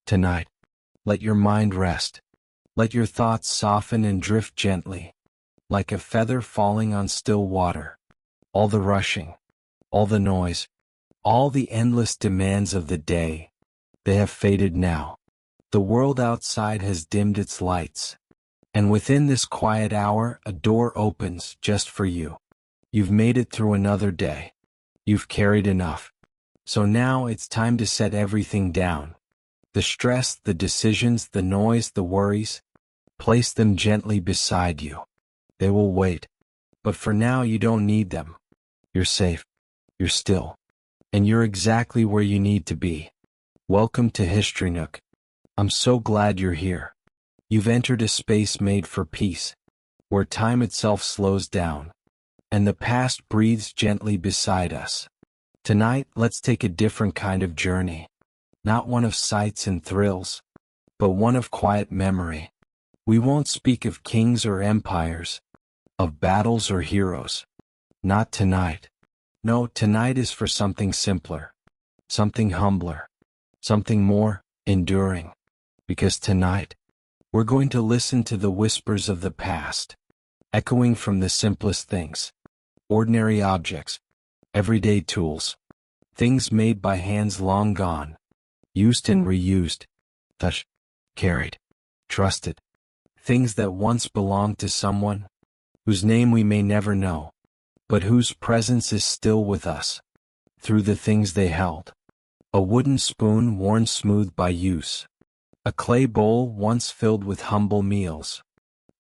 Tonight, let your mind rest. Let your thoughts soften and drift gently, like a feather falling on still water. All the rushing, all the noise, all the endless demands of the day, they have faded now. The world outside has dimmed its lights, and within this quiet hour a door opens just for you. You've made it through another day. You've carried enough. So now it's time to set everything down. The stress, the decisions, the noise, the worries. Place them gently beside you. They will wait. But for now you don't need them. You're safe. You're still. And you're exactly where you need to be. Welcome to History Nook. I'm so glad you're here. You've entered a space made for peace, where time itself slows down, and the past breathes gently beside us. Tonight, let's take a different kind of journey. Not one of sights and thrills, but one of quiet memory. We won't speak of kings or empires, of battles or heroes. Not tonight. No, tonight is for something simpler, something humbler, something more enduring. Because tonight, we're going to listen to the whispers of the past, echoing from the simplest things. Ordinary objects, everyday tools, things made by hands long gone, used and reused, touched, carried, trusted. Things that once belonged to someone, whose name we may never know, but whose presence is still with us, through the things they held. A wooden spoon worn smooth by use. A clay bowl once filled with humble meals.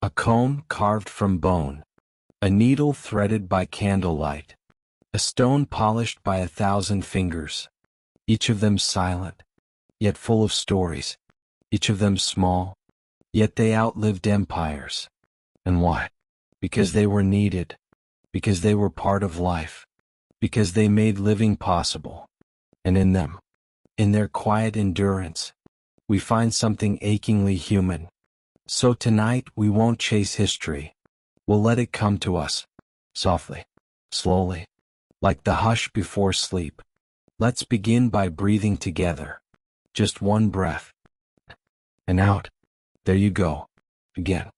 A comb carved from bone. A needle threaded by candlelight. A stone polished by 1,000 fingers. Each of them silent, yet full of stories. Each of them small, yet they outlived empires. And why? Because they were needed. Because they were part of life. Because they made living possible. And in them, in their quiet endurance, we find something achingly human. So tonight we won't chase history. We'll let it come to us, softly, slowly, like the hush before sleep. Let's begin by breathing together. Just one breath. And out. There you go. Again.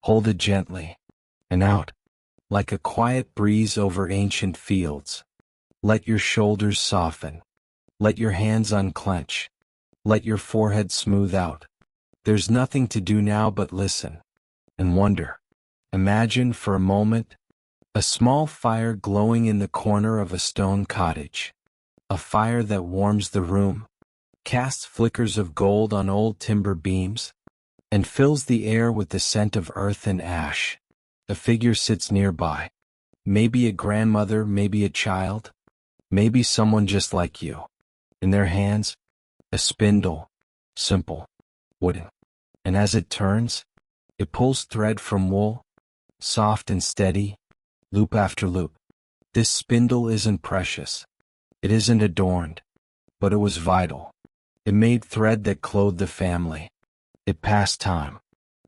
Hold it gently. And out. Like a quiet breeze over ancient fields. Let your shoulders soften. Let your hands unclench. Let your forehead smooth out. There's nothing to do now but listen. And wonder. Imagine for a moment a small fire glowing in the corner of a stone cottage. A fire that warms the room, casts flickers of gold on old timber beams, and fills the air with the scent of earth and ash. A figure sits nearby. Maybe a grandmother, maybe a child, maybe someone just like you. In their hands, a spindle, simple, wooden. And as it turns, it pulls thread from wool, soft and steady, loop after loop. This spindle isn't precious. It isn't adorned, but it was vital. It made thread that clothed the family. It passed time.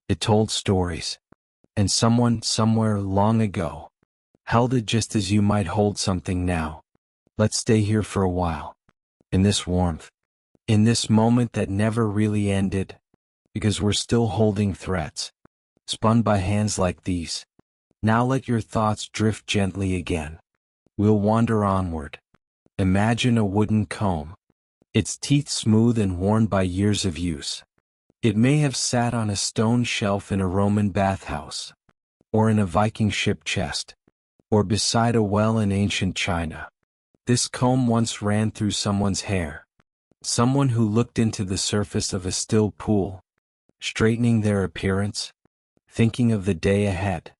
It told stories. And someone, somewhere long ago, held it just as you might hold something now. Let's stay here for a while. In this warmth. In this moment that never really ended. Because we're still holding threads. Spun by hands like these. Now let your thoughts drift gently again. We'll wander onward. Imagine a wooden comb. Its teeth smooth and worn by years of use. It may have sat on a stone shelf in a Roman bathhouse, or in a Viking ship chest, or beside a well in ancient China. This comb once ran through someone's hair, someone who looked into the surface of a still pool, straightening their appearance, thinking of the day ahead,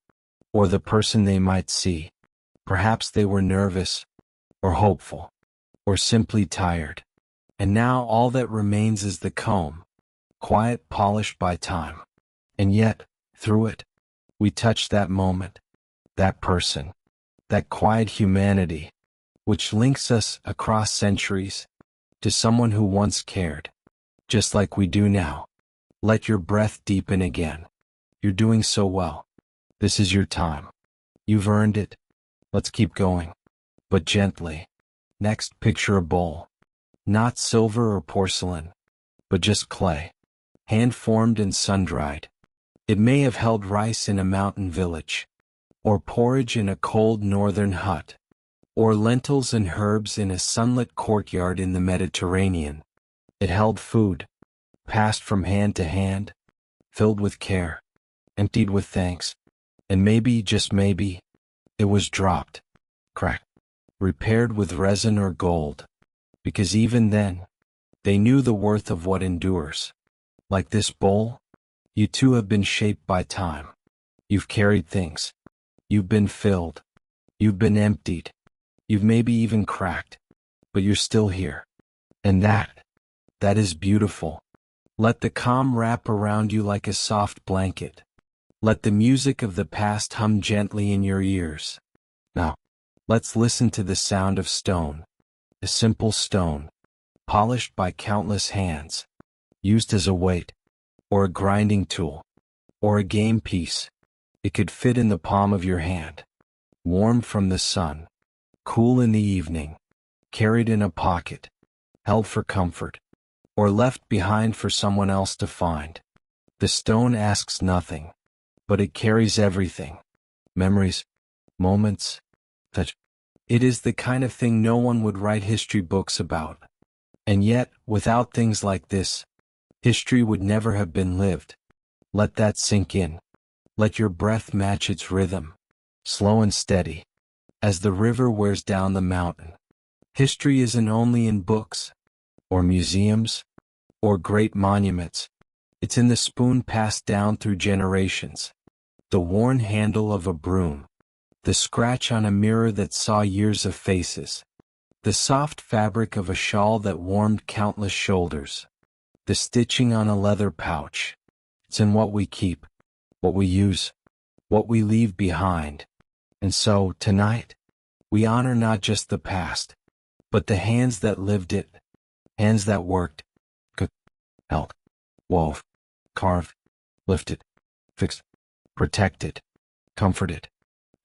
or the person they might see. Perhaps they were nervous, or hopeful, or simply tired. And now all that remains is the comb, quiet, polished by time. And yet, through it, we touch that moment, that person, that quiet humanity, which links us across centuries to someone who once cared, just like we do now. Let your breath deepen again. You're doing so well. This is your time. You've earned it. Let's keep going. But gently. Next, picture a bowl. Not silver or porcelain, but just clay, hand-formed and sun-dried. It may have held rice in a mountain village, or porridge in a cold northern hut, or lentils and herbs in a sunlit courtyard in the Mediterranean. It held food, passed from hand to hand, filled with care, emptied with thanks, and maybe, just maybe, it was dropped, cracked, repaired with resin or gold, because even then, they knew the worth of what endures. Like this bowl, you too have been shaped by time. You've carried things. You've been filled. You've been emptied. You've maybe even cracked, but you're still here. And that is beautiful. Let the calm wrap around you like a soft blanket. Let the music of the past hum gently in your ears. Now, let's listen to the sound of stone. A simple stone, polished by countless hands, used as a weight, or a grinding tool, or a game piece. It could fit in the palm of your hand, warm from the sun, cool in the evening, carried in a pocket, held for comfort, or left behind for someone else to find. The stone asks nothing, but it carries everything. Memories, moments, touch. It is the kind of thing no one would write history books about. And yet, without things like this, history would never have been lived. Let that sink in. Let your breath match its rhythm, slow and steady, as the river wears down the mountain. History isn't only in books, or museums, or great monuments. It's in the spoon passed down through generations, the worn handle of a broom, the scratch on a mirror that saw years of faces, the soft fabric of a shawl that warmed countless shoulders, the stitching on a leather pouch. It's in what we keep, what we use, what we leave behind. And so, tonight, we honor not just the past, but the hands that lived it, hands that worked, cooked, held, wove, carved, lifted, fixed, protected, comforted.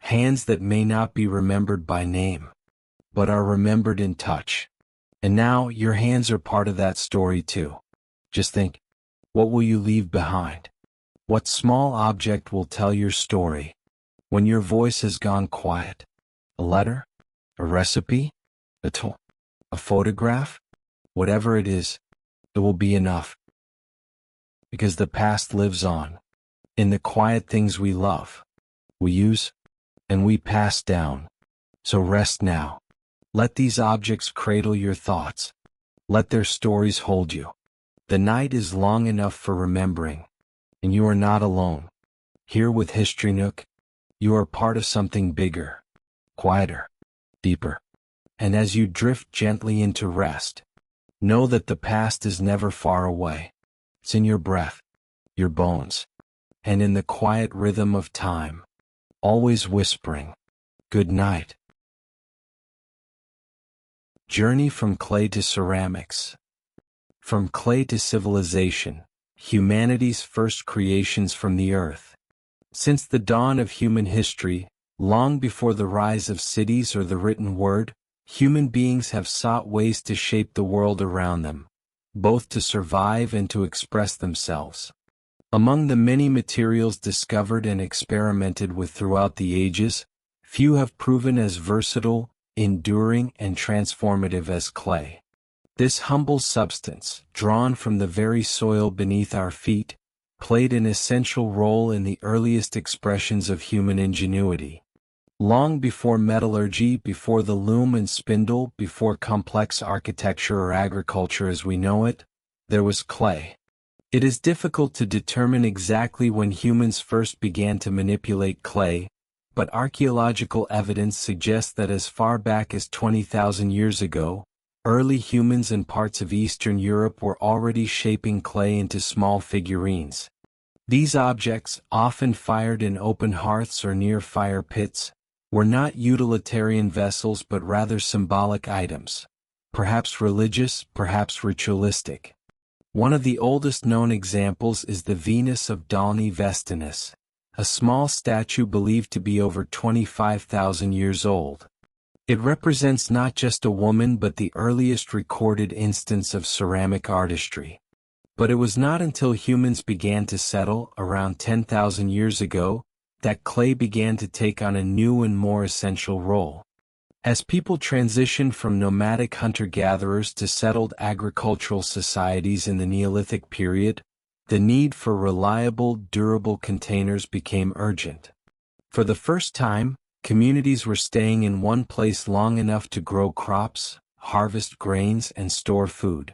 Hands that may not be remembered by name, but are remembered in touch. And now, your hands are part of that story too. Just think, what will you leave behind? What small object will tell your story when your voice has gone quiet? A letter? A recipe? A tool? A photograph? Whatever it is, it will be enough. Because the past lives on, in the quiet things we love, we use, and we pass down. So rest now. Let these objects cradle your thoughts. Let their stories hold you. The night is long enough for remembering, and you are not alone. Here with History Nook, you are part of something bigger, quieter, deeper. And as you drift gently into rest, know that the past is never far away. It's in your breath, your bones, and in the quiet rhythm of time, always whispering, good night. Journey from clay to ceramics. From clay to civilization, humanity's first creations from the earth. Since the dawn of human history, long before the rise of cities or the written word, human beings have sought ways to shape the world around them, both to survive and to express themselves. Among the many materials discovered and experimented with throughout the ages, few have proven as versatile, enduring, and transformative as clay. This humble substance, drawn from the very soil beneath our feet, played an essential role in the earliest expressions of human ingenuity. Long before metallurgy, before the loom and spindle, before complex architecture or agriculture as we know it, there was clay. It is difficult to determine exactly when humans first began to manipulate clay, but archaeological evidence suggests that as far back as 20,000 years ago, early humans in parts of Eastern Europe were already shaping clay into small figurines. These objects, often fired in open hearths or near fire pits, were not utilitarian vessels but rather symbolic items, perhaps religious, perhaps ritualistic. One of the oldest known examples is the Venus of Dalny Vestinus, a small statue believed to be over 25,000 years old. It represents not just a woman but the earliest recorded instance of ceramic artistry. But it was not until humans began to settle, around 10,000 years ago, that clay began to take on a new and more essential role. As people transitioned from nomadic hunter-gatherers to settled agricultural societies in the Neolithic period, the need for reliable, durable containers became urgent. For the first time, communities were staying in one place long enough to grow crops, harvest grains, and store food.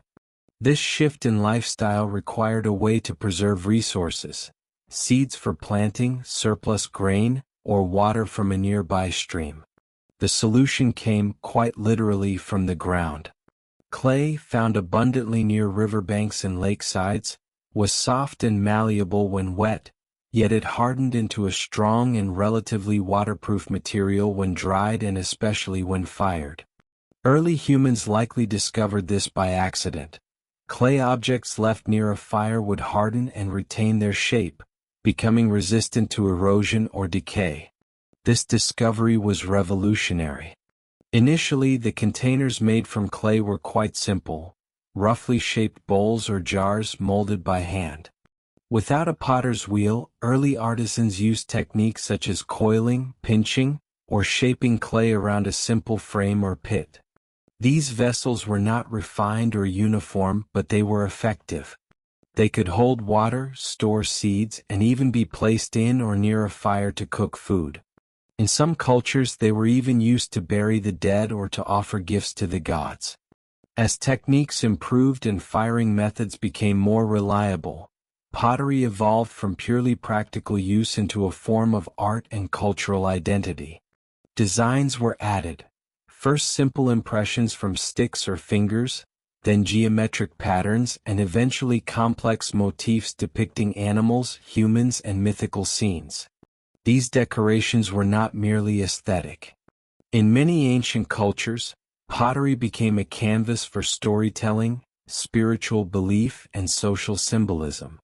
This shift in lifestyle required a way to preserve resources: seeds for planting, surplus grain, or water from a nearby stream. The solution came, quite literally, from the ground. Clay, found abundantly near riverbanks and lakesides, was soft and malleable when wet, yet it hardened into a strong and relatively waterproof material when dried and especially when fired. Early humans likely discovered this by accident. Clay objects left near a fire would harden and retain their shape, becoming resistant to erosion or decay. This discovery was revolutionary. Initially, the containers made from clay were quite simple, roughly shaped bowls or jars molded by hand. Without a potter's wheel, early artisans used techniques such as coiling, pinching, or shaping clay around a simple frame or pit. These vessels were not refined or uniform, but they were effective. They could hold water, store seeds, and even be placed in or near a fire to cook food. In some cultures, they were even used to bury the dead or to offer gifts to the gods. As techniques improved and firing methods became more reliable, pottery evolved from purely practical use into a form of art and cultural identity. Designs were added. First simple impressions from sticks or fingers, then geometric patterns, and eventually complex motifs depicting animals, humans, and mythical scenes. These decorations were not merely aesthetic. In many ancient cultures, pottery became a canvas for storytelling, spiritual belief, and social symbolism.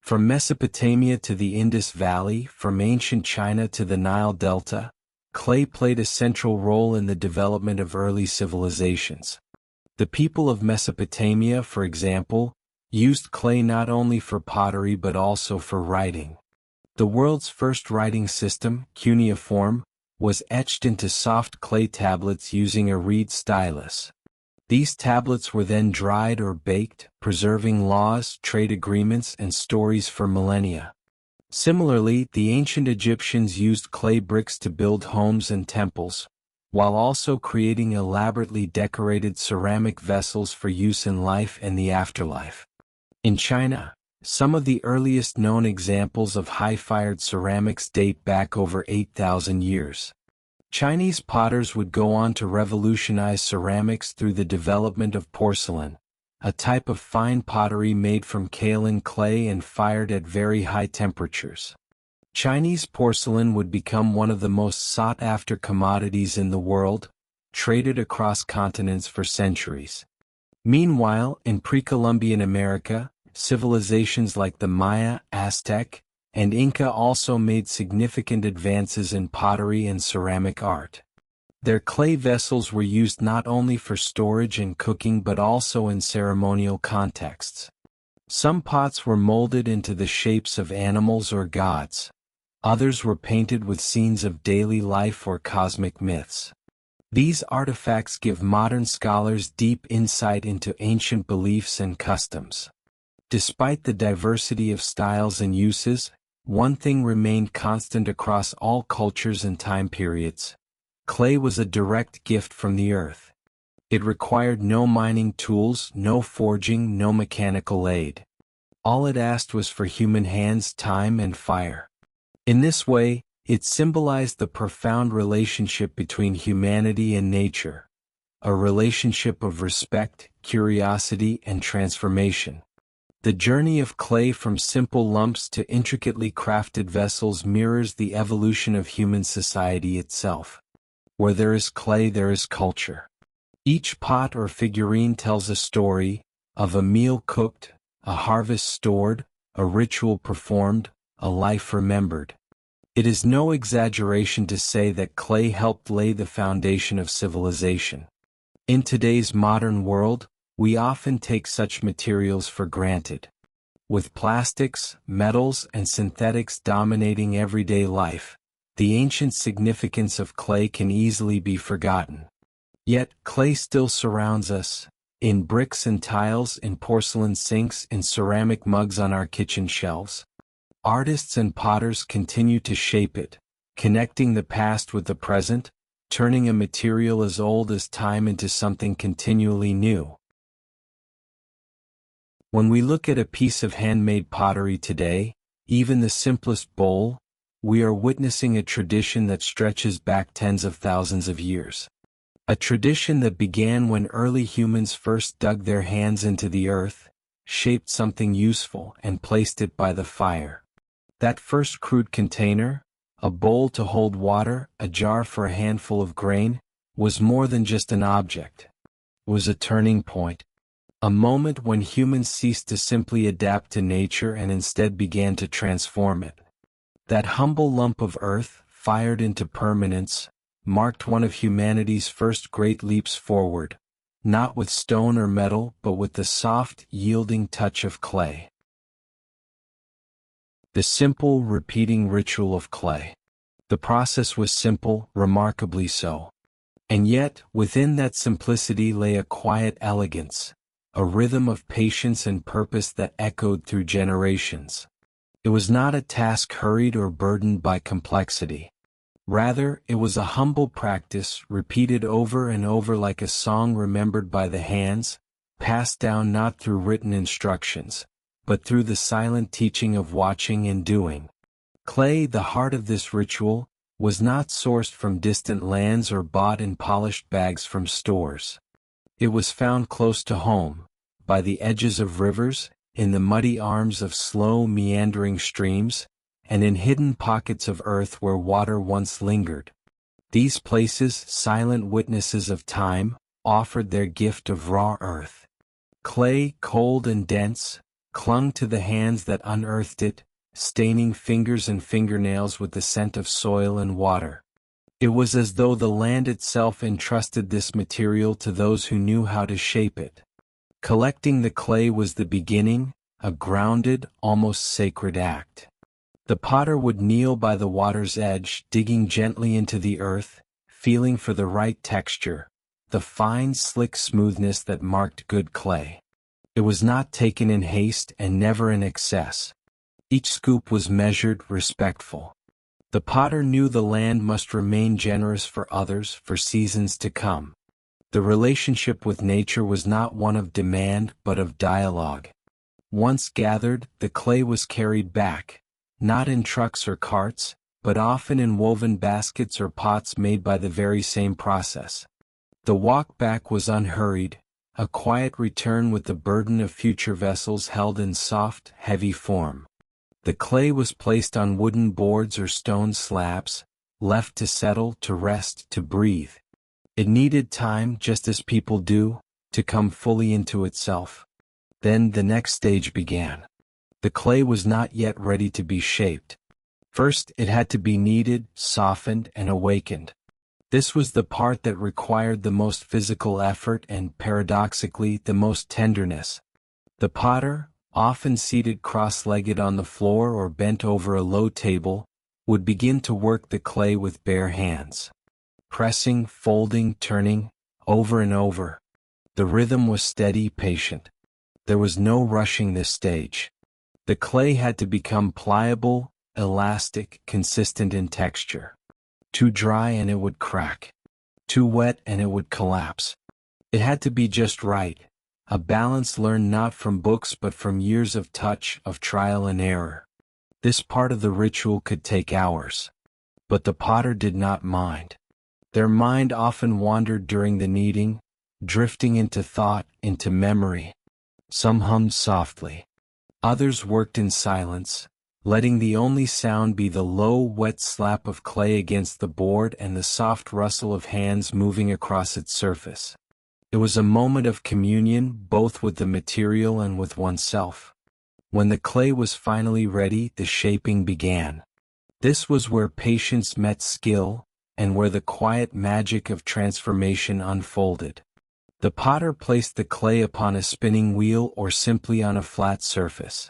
From Mesopotamia to the Indus Valley, from ancient China to the Nile Delta, clay played a central role in the development of early civilizations. The people of Mesopotamia, for example, used clay not only for pottery but also for writing. The world's first writing system, cuneiform, was etched into soft clay tablets using a reed stylus. These tablets were then dried or baked, preserving laws, trade agreements, and stories for millennia. Similarly, the ancient Egyptians used clay bricks to build homes and temples, while also creating elaborately decorated ceramic vessels for use in life and the afterlife. In China, some of the earliest known examples of high-fired ceramics date back over 8,000 years. Chinese potters would go on to revolutionize ceramics through the development of porcelain, a type of fine pottery made from kaolin clay and fired at very high temperatures. Chinese porcelain would become one of the most sought-after commodities in the world, traded across continents for centuries. Meanwhile, in pre-Columbian America, civilizations like the Maya, Aztec, and Inca also made significant advances in pottery and ceramic art. Their clay vessels were used not only for storage and cooking but also in ceremonial contexts. Some pots were molded into the shapes of animals or gods. Others were painted with scenes of daily life or cosmic myths. These artifacts give modern scholars deep insight into ancient beliefs and customs. Despite the diversity of styles and uses, one thing remained constant across all cultures and time periods. Clay was a direct gift from the earth. It required no mining tools, no forging, no mechanical aid. All it asked was for human hands, time, and fire. In this way, it symbolized the profound relationship between humanity and nature, a relationship of respect, curiosity, and transformation. The journey of clay from simple lumps to intricately crafted vessels mirrors the evolution of human society itself. Where there is clay, there is culture. Each pot or figurine tells a story, of a meal cooked, a harvest stored, a ritual performed, a life remembered. It is no exaggeration to say that clay helped lay the foundation of civilization. In today's modern world, we often take such materials for granted. With plastics, metals, and synthetics dominating everyday life, the ancient significance of clay can easily be forgotten. Yet, clay still surrounds us, in bricks and tiles, in porcelain sinks, in ceramic mugs on our kitchen shelves. Artists and potters continue to shape it, connecting the past with the present, turning a material as old as time into something continually new. When we look at a piece of handmade pottery today, even the simplest bowl, we are witnessing a tradition that stretches back tens of thousands of years. A tradition that began when early humans first dug their hands into the earth, shaped something useful, and placed it by the fire. That first crude container, a bowl to hold water, a jar for a handful of grain, was more than just an object. It was a turning point. A moment when humans ceased to simply adapt to nature and instead began to transform it. That humble lump of earth, fired into permanence, marked one of humanity's first great leaps forward, not with stone or metal but with the soft, yielding touch of clay. The simple, repeating ritual of clay. The process was simple, remarkably so. And yet, within that simplicity lay a quiet elegance, a rhythm of patience and purpose that echoed through generations. It was not a task hurried or burdened by complexity. Rather, it was a humble practice repeated over and over like a song remembered by the hands, passed down not through written instructions, but through the silent teaching of watching and doing. Clay, the heart of this ritual, was not sourced from distant lands or bought in polished bags from stores. It was found close to home, by the edges of rivers, in the muddy arms of slow meandering streams, and in hidden pockets of earth where water once lingered. These places, silent witnesses of time, offered their gift of raw earth. Clay, cold and dense, clung to the hands that unearthed it, staining fingers and fingernails with the scent of soil and water. It was as though the land itself entrusted this material to those who knew how to shape it. Collecting the clay was the beginning, a grounded, almost sacred act. The potter would kneel by the water's edge, digging gently into the earth, feeling for the right texture, the fine, slick smoothness that marked good clay. It was not taken in haste and never in excess. Each scoop was measured, respectful. The potter knew the land must remain generous for others for seasons to come. The relationship with nature was not one of demand but of dialogue. Once gathered, the clay was carried back, not in trucks or carts, but often in woven baskets or pots made by the very same process. The walk back was unhurried, a quiet return with the burden of future vessels held in soft, heavy form. The clay was placed on wooden boards or stone slabs, left to settle, to rest, to breathe. It needed time, just as people do, to come fully into itself. Then the next stage began. The clay was not yet ready to be shaped. First, it had to be kneaded, softened, and awakened. This was the part that required the most physical effort and, paradoxically, the most tenderness. The potter, often seated cross-legged on the floor or bent over a low table, would begin to work the clay with bare hands. Pressing, folding, turning, over and over. The rhythm was steady, patient. There was no rushing this stage. The clay had to become pliable, elastic, consistent in texture. Too dry and it would crack. Too wet and it would collapse. It had to be just right. A balance learned not from books but from years of touch, of trial and error. This part of the ritual could take hours. But the potter did not mind. Their mind often wandered during the kneading, drifting into thought, into memory. Some hummed softly. Others worked in silence, letting the only sound be the low, wet slap of clay against the board and the soft rustle of hands moving across its surface. It was a moment of communion, both with the material and with oneself. When the clay was finally ready, the shaping began. This was where patience met skill, and where the quiet magic of transformation unfolded. The potter placed the clay upon a spinning wheel or simply on a flat surface.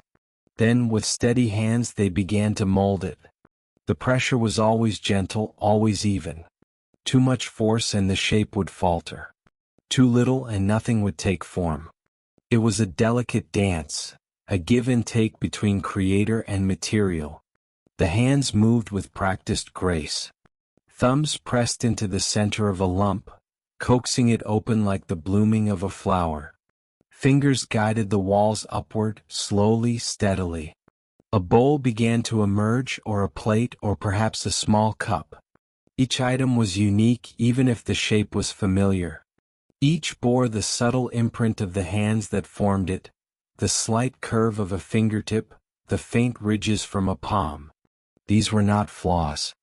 Then with steady hands they began to mold it. The pressure was always gentle, always even. Too much force and the shape would falter. Too little and nothing would take form. It was a delicate dance, a give and take between creator and material. The hands moved with practiced grace. Thumbs pressed into the center of a lump, coaxing it open like the blooming of a flower. Fingers guided the walls upward, slowly, steadily. A bowl began to emerge, or a plate, or perhaps a small cup. Each item was unique, even if the shape was familiar. Each bore the subtle imprint of the hands that formed it, the slight curve of a fingertip, the faint ridges from a palm. These were not flaws.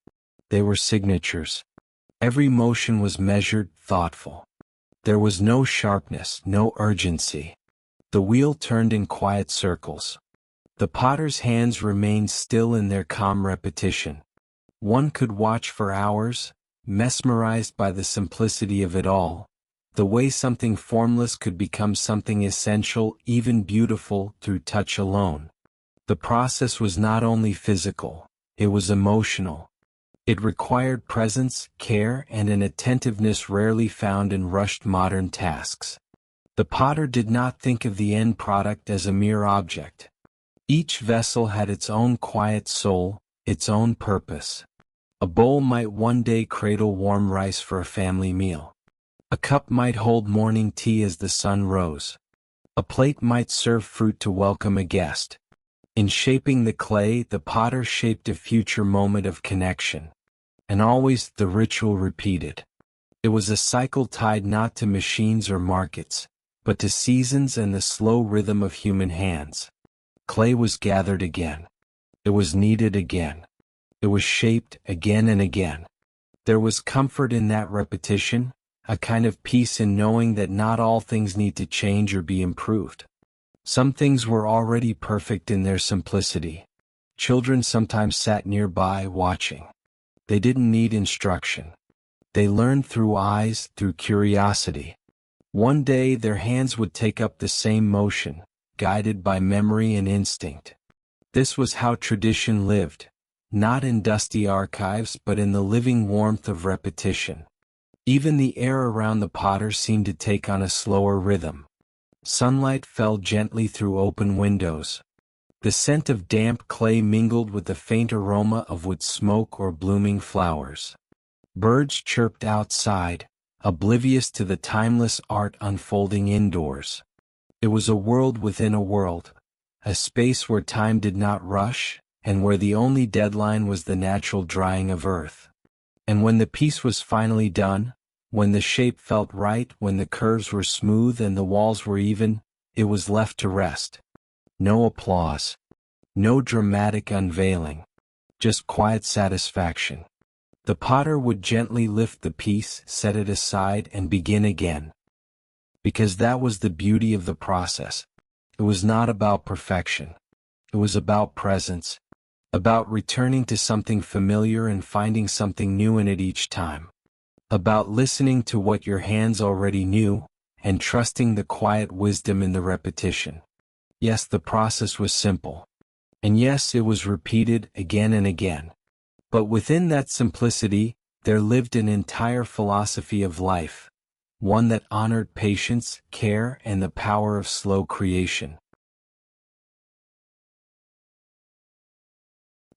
They were signatures. Every motion was measured, thoughtful. There was no sharpness, no urgency. The wheel turned in quiet circles. The potter's hands remained still in their calm repetition. One could watch for hours, mesmerized by the simplicity of it all, the way something formless could become something essential, even beautiful, through touch alone. The process was not only physical, it was emotional. It required presence, care, and an attentiveness rarely found in rushed modern tasks. The potter did not think of the end product as a mere object. Each vessel had its own quiet soul, its own purpose. A bowl might one day cradle warm rice for a family meal. A cup might hold morning tea as the sun rose. A plate might serve fruit to welcome a guest. In shaping the clay, the potter shaped a future moment of connection. And always the ritual repeated. It was a cycle tied not to machines or markets, but to seasons and the slow rhythm of human hands. Clay was gathered again. It was kneaded again. It was shaped again and again. There was comfort in that repetition, a kind of peace in knowing that not all things need to change or be improved. Some things were already perfect in their simplicity. Children sometimes sat nearby watching. They didn't need instruction. They learned through eyes, through curiosity. One day their hands would take up the same motion, guided by memory and instinct. This was how tradition lived, not in dusty archives but in the living warmth of repetition. Even the air around the potter seemed to take on a slower rhythm. Sunlight fell gently through open windows. The scent of damp clay mingled with the faint aroma of wood smoke or blooming flowers. Birds chirped outside, oblivious to the timeless art unfolding indoors. It was a world within a world, a space where time did not rush, and where the only deadline was the natural drying of earth. And when the piece was finally done, when the shape felt right, when the curves were smooth and the walls were even, it was left to rest. No applause. No dramatic unveiling. Just quiet satisfaction. The potter would gently lift the piece, set it aside, and begin again. Because that was the beauty of the process. It was not about perfection. It was about presence. About returning to something familiar and finding something new in it each time. About listening to what your hands already knew, and trusting the quiet wisdom in the repetition. Yes, the process was simple. And yes, it was repeated again and again. But within that simplicity, there lived an entire philosophy of life, one that honored patience, care, and the power of slow creation.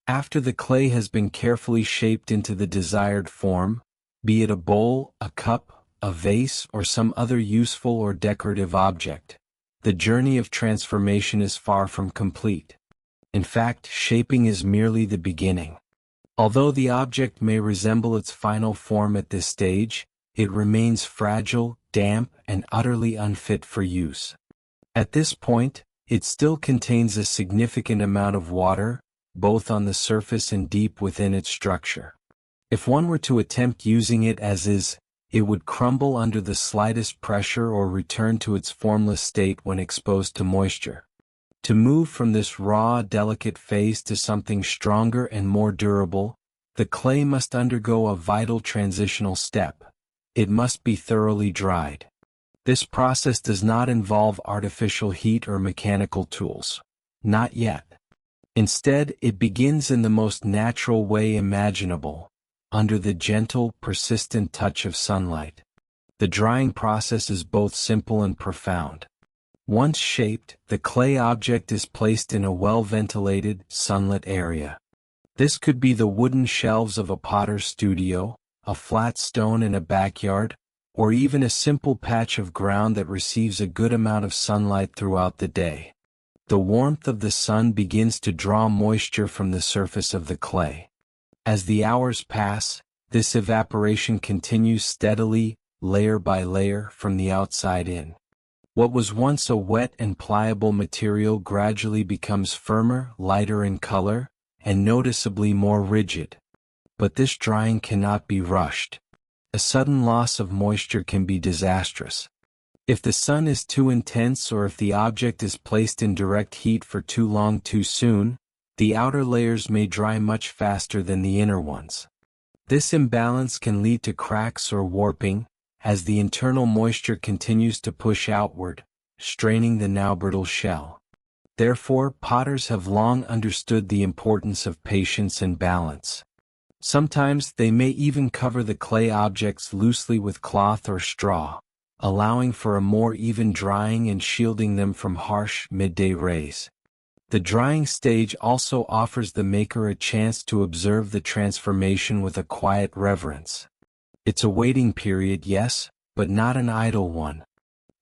After the clay has been carefully shaped into the desired form, be it a bowl, a cup, a vase, or some other useful or decorative object, the journey of transformation is far from complete. In fact, shaping is merely the beginning. Although the object may resemble its final form at this stage, it remains fragile, damp, and utterly unfit for use. At this point, it still contains a significant amount of water, both on the surface and deep within its structure. If one were to attempt using it as is, it would crumble under the slightest pressure or return to its formless state when exposed to moisture. To move from this raw, delicate phase to something stronger and more durable, the clay must undergo a vital transitional step. It must be thoroughly dried. This process does not involve artificial heat or mechanical tools. Not yet. Instead, it begins in the most natural way imaginable, under the gentle, persistent touch of sunlight. The drying process is both simple and profound. Once shaped, the clay object is placed in a well-ventilated, sunlit area. This could be the wooden shelves of a potter's studio, a flat stone in a backyard, or even a simple patch of ground that receives a good amount of sunlight throughout the day. The warmth of the sun begins to draw moisture from the surface of the clay. As the hours pass, this evaporation continues steadily, layer by layer, from the outside in. What was once a wet and pliable material gradually becomes firmer, lighter in color, and noticeably more rigid. But this drying cannot be rushed. A sudden loss of moisture can be disastrous. If the sun is too intense or if the object is placed in direct heat for too long too soon, the outer layers may dry much faster than the inner ones. This imbalance can lead to cracks or warping, as the internal moisture continues to push outward, straining the now brittle shell. Therefore, potters have long understood the importance of patience and balance. Sometimes they may even cover the clay objects loosely with cloth or straw, allowing for a more even drying and shielding them from harsh midday rays. The drying stage also offers the maker a chance to observe the transformation with a quiet reverence. It's a waiting period, yes, but not an idle one.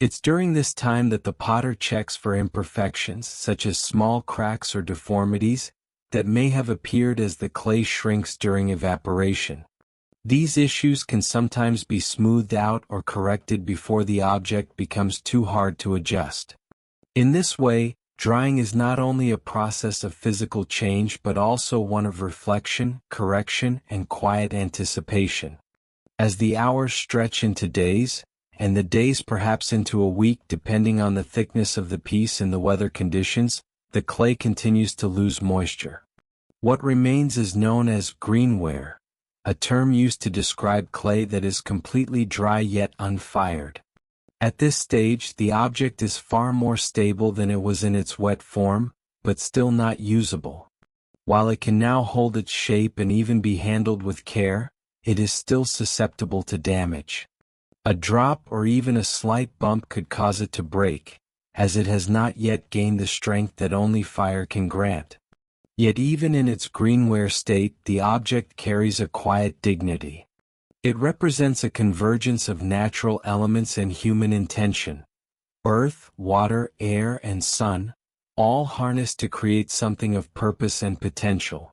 It's during this time that the potter checks for imperfections, such as small cracks or deformities, that may have appeared as the clay shrinks during evaporation. These issues can sometimes be smoothed out or corrected before the object becomes too hard to adjust. In this way, drying is not only a process of physical change but also one of reflection, correction, and quiet anticipation. As the hours stretch into days, and the days perhaps into a week depending on the thickness of the piece and the weather conditions, the clay continues to lose moisture. What remains is known as greenware, a term used to describe clay that is completely dry yet unfired. At this stage, the object is far more stable than it was in its wet form, but still not usable. While it can now hold its shape and even be handled with care, it is still susceptible to damage. A drop or even a slight bump could cause it to break, as it has not yet gained the strength that only fire can grant. Yet even in its greenware state, the object carries a quiet dignity. It represents a convergence of natural elements and human intention. Earth, water, air, and sun, all harnessed to create something of purpose and potential.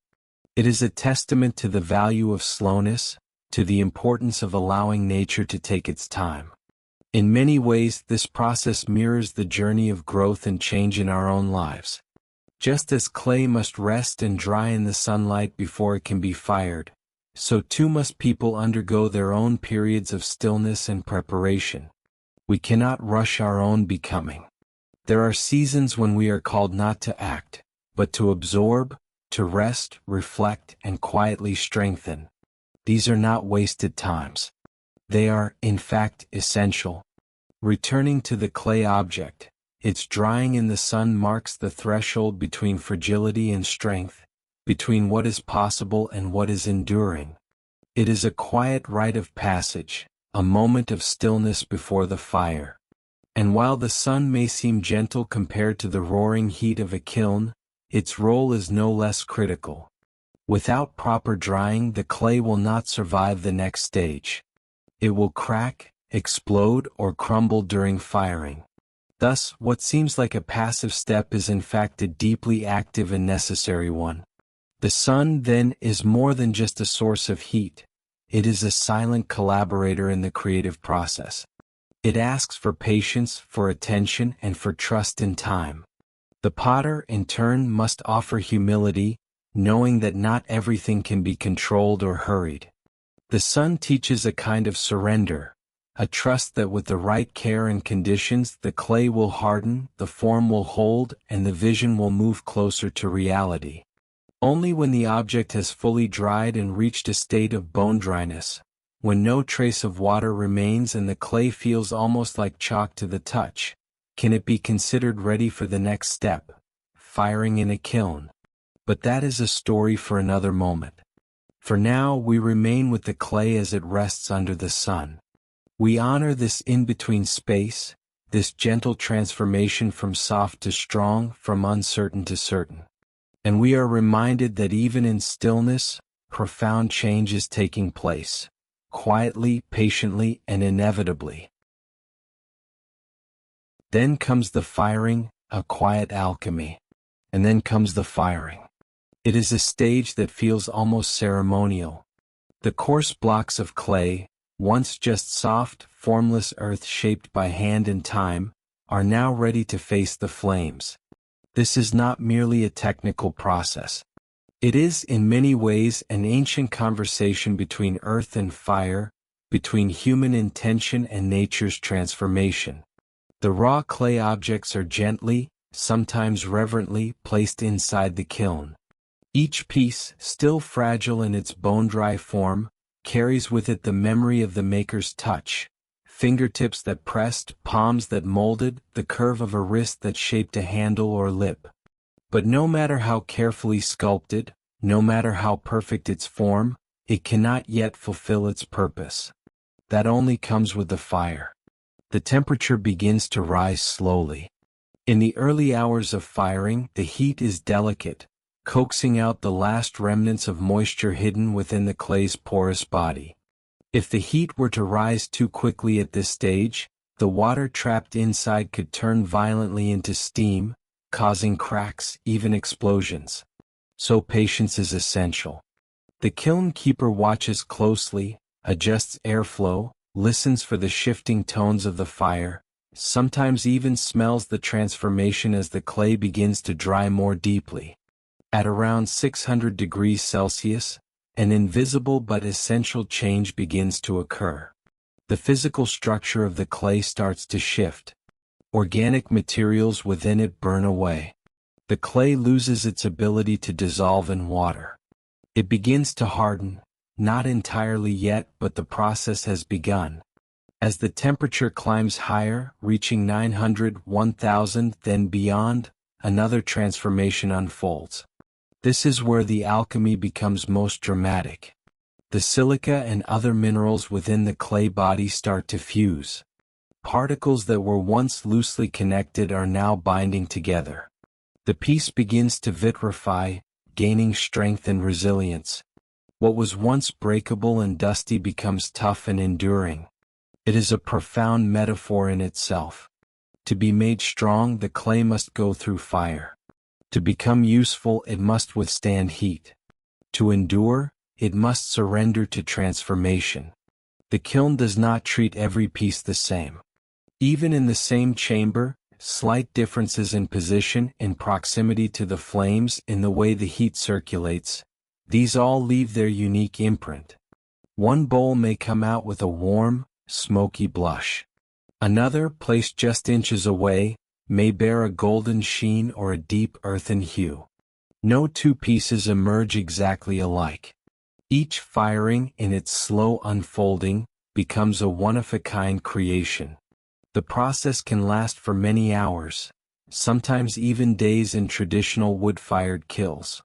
It is a testament to the value of slowness, to the importance of allowing nature to take its time. In many ways, this process mirrors the journey of growth and change in our own lives. Just as clay must rest and dry in the sunlight before it can be fired, so too must people undergo their own periods of stillness and preparation. We cannot rush our own becoming. There are seasons when we are called not to act, but to absorb, to rest, reflect, and quietly strengthen. These are not wasted times. They are, in fact, essential. Returning to the clay object, its drying in the sun marks the threshold between fragility and strength, between what is possible and what is enduring. It is a quiet rite of passage, a moment of stillness before the fire. And while the sun may seem gentle compared to the roaring heat of a kiln, its role is no less critical. Without proper drying, the clay will not survive the next stage. It will crack, explode, or crumble during firing. Thus, what seems like a passive step is in fact a deeply active and necessary one. The sun, then, is more than just a source of heat. It is a silent collaborator in the creative process. It asks for patience, for attention, and for trust in time. The potter, in turn, must offer humility, knowing that not everything can be controlled or hurried. The sun teaches a kind of surrender, a trust that with the right care and conditions, the clay will harden, the form will hold, and the vision will move closer to reality. Only when the object has fully dried and reached a state of bone dryness, when no trace of water remains and the clay feels almost like chalk to the touch, can it be considered ready for the next step, firing in a kiln. But that is a story for another moment. For now, we remain with the clay as it rests under the sun. We honor this in-between space, this gentle transformation from soft to strong, from uncertain to certain. And we are reminded that even in stillness, profound change is taking place, quietly, patiently, and inevitably. Then comes the firing, a quiet alchemy. And then comes the firing. It is a stage that feels almost ceremonial. The coarse blocks of clay, once just soft, formless earth shaped by hand and time, are now ready to face the flames. This is not merely a technical process. It is, in many ways, an ancient conversation between earth and fire, between human intention and nature's transformation. The raw clay objects are gently, sometimes reverently, placed inside the kiln. Each piece, still fragile in its bone-dry form, carries with it the memory of the maker's touch. Fingertips that pressed, palms that molded, the curve of a wrist that shaped a handle or lip. But no matter how carefully sculpted, no matter how perfect its form, it cannot yet fulfill its purpose. That only comes with the fire. The temperature begins to rise slowly. In the early hours of firing, the heat is delicate, coaxing out the last remnants of moisture hidden within the clay's porous body. If the heat were to rise too quickly at this stage, the water trapped inside could turn violently into steam, causing cracks, even explosions. So patience is essential. The kiln keeper watches closely, adjusts airflow, listens for the shifting tones of the fire, sometimes even smells the transformation as the clay begins to dry more deeply. At around 600 degrees Celsius, an invisible but essential change begins to occur. The physical structure of the clay starts to shift. Organic materials within it burn away. The clay loses its ability to dissolve in water. It begins to harden, not entirely yet, but the process has begun. As the temperature climbs higher, reaching 900, 1000, then beyond, another transformation unfolds. This is where the alchemy becomes most dramatic. The silica and other minerals within the clay body start to fuse. Particles that were once loosely connected are now binding together. The piece begins to vitrify, gaining strength and resilience. What was once breakable and dusty becomes tough and enduring. It is a profound metaphor in itself. To be made strong, the clay must go through fire. To become useful, it must withstand heat. To endure, it must surrender to transformation. The kiln does not treat every piece the same. Even in the same chamber, slight differences in position, in proximity to the flames, in the way the heat circulates, these all leave their unique imprint. One bowl may come out with a warm, smoky blush. Another, placed just inches away, may bear a golden sheen or a deep earthen hue. No two pieces emerge exactly alike. Each firing, in its slow unfolding, becomes a one-of-a-kind creation. The process can last for many hours, sometimes even days in traditional wood-fired kilns.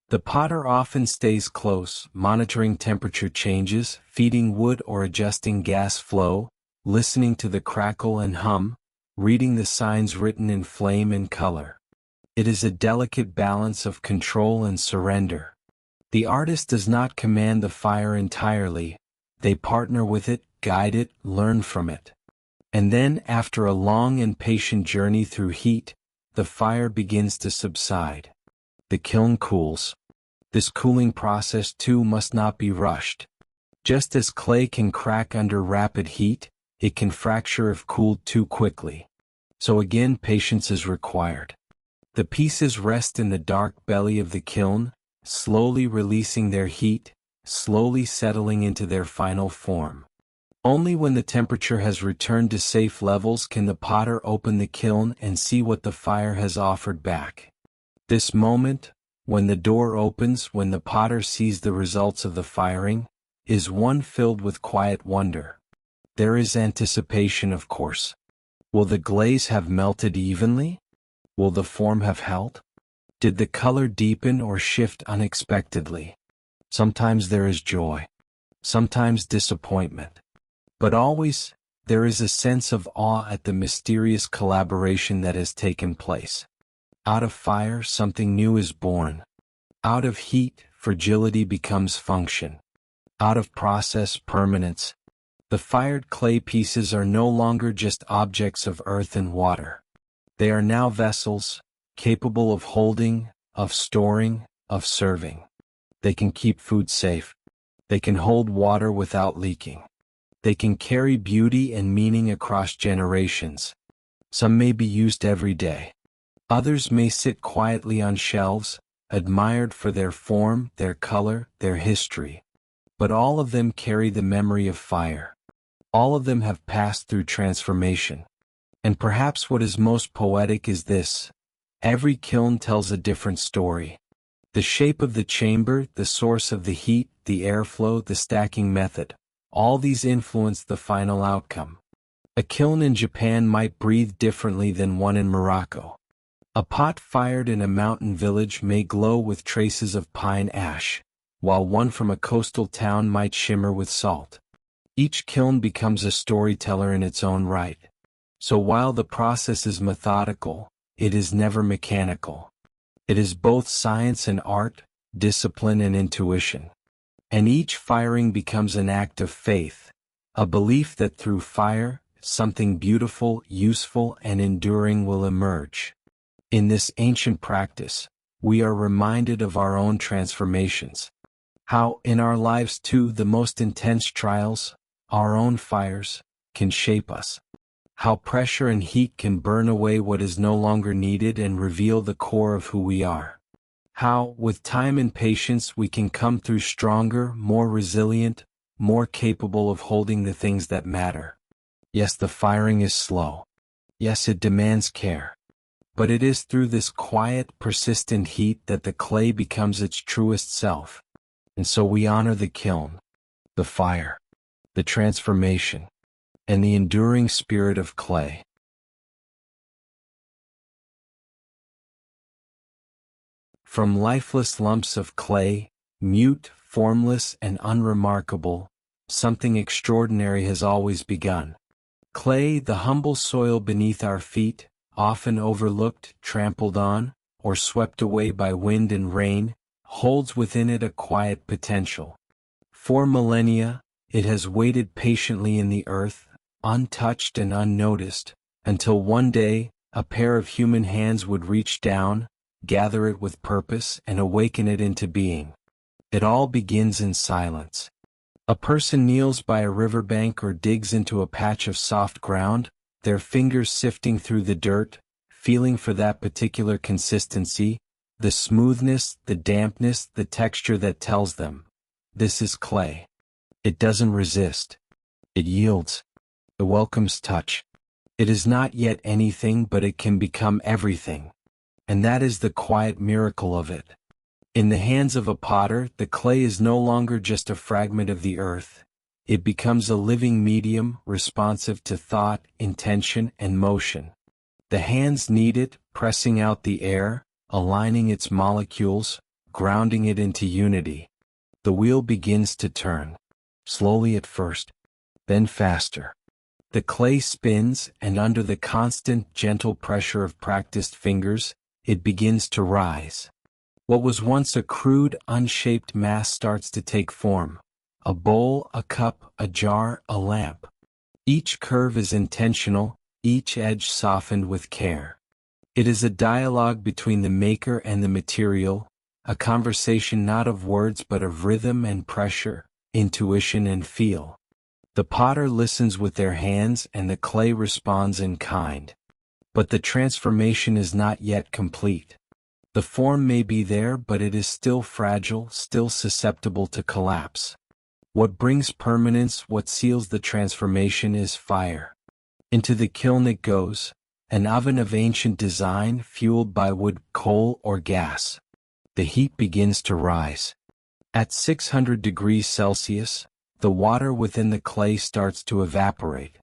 The potter often stays close, monitoring temperature changes, feeding wood or adjusting gas flow, listening to the crackle and hum, reading the signs written in flame and color. It is a delicate balance of control and surrender. The artist does not command the fire entirely, they partner with it, guide it, learn from it. And then, after a long and patient journey through heat, the fire begins to subside. The kiln cools. This cooling process too must not be rushed. Just as clay can crack under rapid heat, it can fracture if cooled too quickly. So again, patience is required. The pieces rest in the dark belly of the kiln, slowly releasing their heat, slowly settling into their final form. Only when the temperature has returned to safe levels can the potter open the kiln and see what the fire has offered back. This moment, when the door opens, when the potter sees the results of the firing, is one filled with quiet wonder. There is anticipation, of course. Will the glaze have melted evenly? Will the form have held? Did the color deepen or shift unexpectedly? Sometimes there is joy, sometimes disappointment. But always, there is a sense of awe at the mysterious collaboration that has taken place. Out of fire, something new is born. Out of heat, fragility becomes function. Out of process, permanence. The fired clay pieces are no longer just objects of earth and water. They are now vessels, capable of holding, of storing, of serving. They can keep food safe. They can hold water without leaking. They can carry beauty and meaning across generations. Some may be used every day. Others may sit quietly on shelves, admired for their form, their color, their history. But all of them carry the memory of fire. All of them have passed through transformation. And perhaps what is most poetic is this: every kiln tells a different story. The shape of the chamber, the source of the heat, the airflow, the stacking method, all these influence the final outcome. A kiln in Japan might breathe differently than one in Morocco. A pot fired in a mountain village may glow with traces of pine ash, while one from a coastal town might shimmer with salt. Each kiln becomes a storyteller in its own right. So while the process is methodical, it is never mechanical. It is both science and art, discipline and intuition. And each firing becomes an act of faith, a belief that through fire, something beautiful, useful, and enduring will emerge. In this ancient practice, we are reminded of our own transformations. How, in our lives too, the most intense trials, our own fires, can shape us. How pressure and heat can burn away what is no longer needed and reveal the core of who we are. How, with time and patience, we can come through stronger, more resilient, more capable of holding the things that matter. Yes, the firing is slow. Yes, it demands care. But it is through this quiet, persistent heat that the clay becomes its truest self. And so we honor the kiln, the fire, the transformation, and the enduring spirit of clay. From lifeless lumps of clay, mute, formless, and unremarkable, something extraordinary has always begun. Clay, the humble soil beneath our feet, often overlooked, trampled on, or swept away by wind and rain, holds within it a quiet potential. For millennia, it has waited patiently in the earth, untouched and unnoticed, until one day, a pair of human hands would reach down, gather it with purpose, and awaken it into being. It all begins in silence. A person kneels by a riverbank or digs into a patch of soft ground, their fingers sifting through the dirt, feeling for that particular consistency, the smoothness, the dampness, the texture that tells them, this is clay. It doesn't resist. It yields. It welcomes touch. It is not yet anything, but it can become everything. And that is the quiet miracle of it. In the hands of a potter, the clay is no longer just a fragment of the earth. It becomes a living medium, responsive to thought, intention, and motion. The hands knead it, pressing out the air, aligning its molecules, grounding it into unity. The wheel begins to turn. Slowly at first, then faster. The clay spins, and under the constant, gentle pressure of practiced fingers, it begins to rise. What was once a crude, unshaped mass starts to take form. A bowl, a cup, a jar, a lamp. Each curve is intentional, each edge softened with care. It is a dialogue between the maker and the material, a conversation not of words but of rhythm and pressure, intuition and feel. The potter listens with their hands and the clay responds in kind. But the transformation is not yet complete. The form may be there, but it is still fragile, still susceptible to collapse. What brings permanence, what seals the transformation is fire. Into the kiln it goes, an oven of ancient design fueled by wood, coal, or gas. The heat begins to rise. At 600 degrees Celsius, the water within the clay starts to evaporate.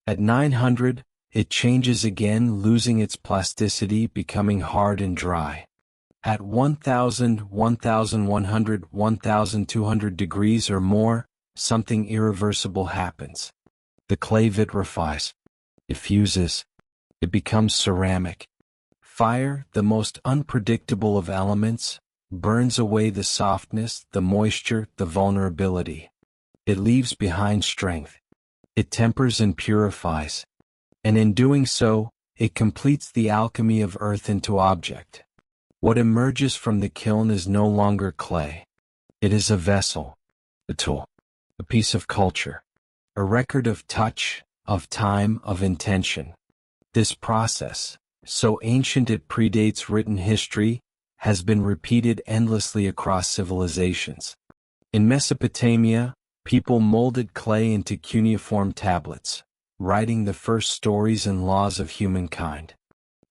At 900, it changes again, losing its plasticity, becoming hard and dry. At 1000, 1100, 1200 degrees or more, something irreversible happens. The clay vitrifies. It fuses. It becomes ceramic. Fire, the most unpredictable of elements, burns away the softness, the moisture, the vulnerability. It leaves behind strength. It tempers and purifies. And in doing so, it completes the alchemy of earth into object. What emerges from the kiln is no longer clay. It is a vessel, a tool, a piece of culture, a record of touch, of time, of intention. This process, so ancient it predates written history, has been repeated endlessly across civilizations. In Mesopotamia, people molded clay into cuneiform tablets, writing the first stories and laws of humankind.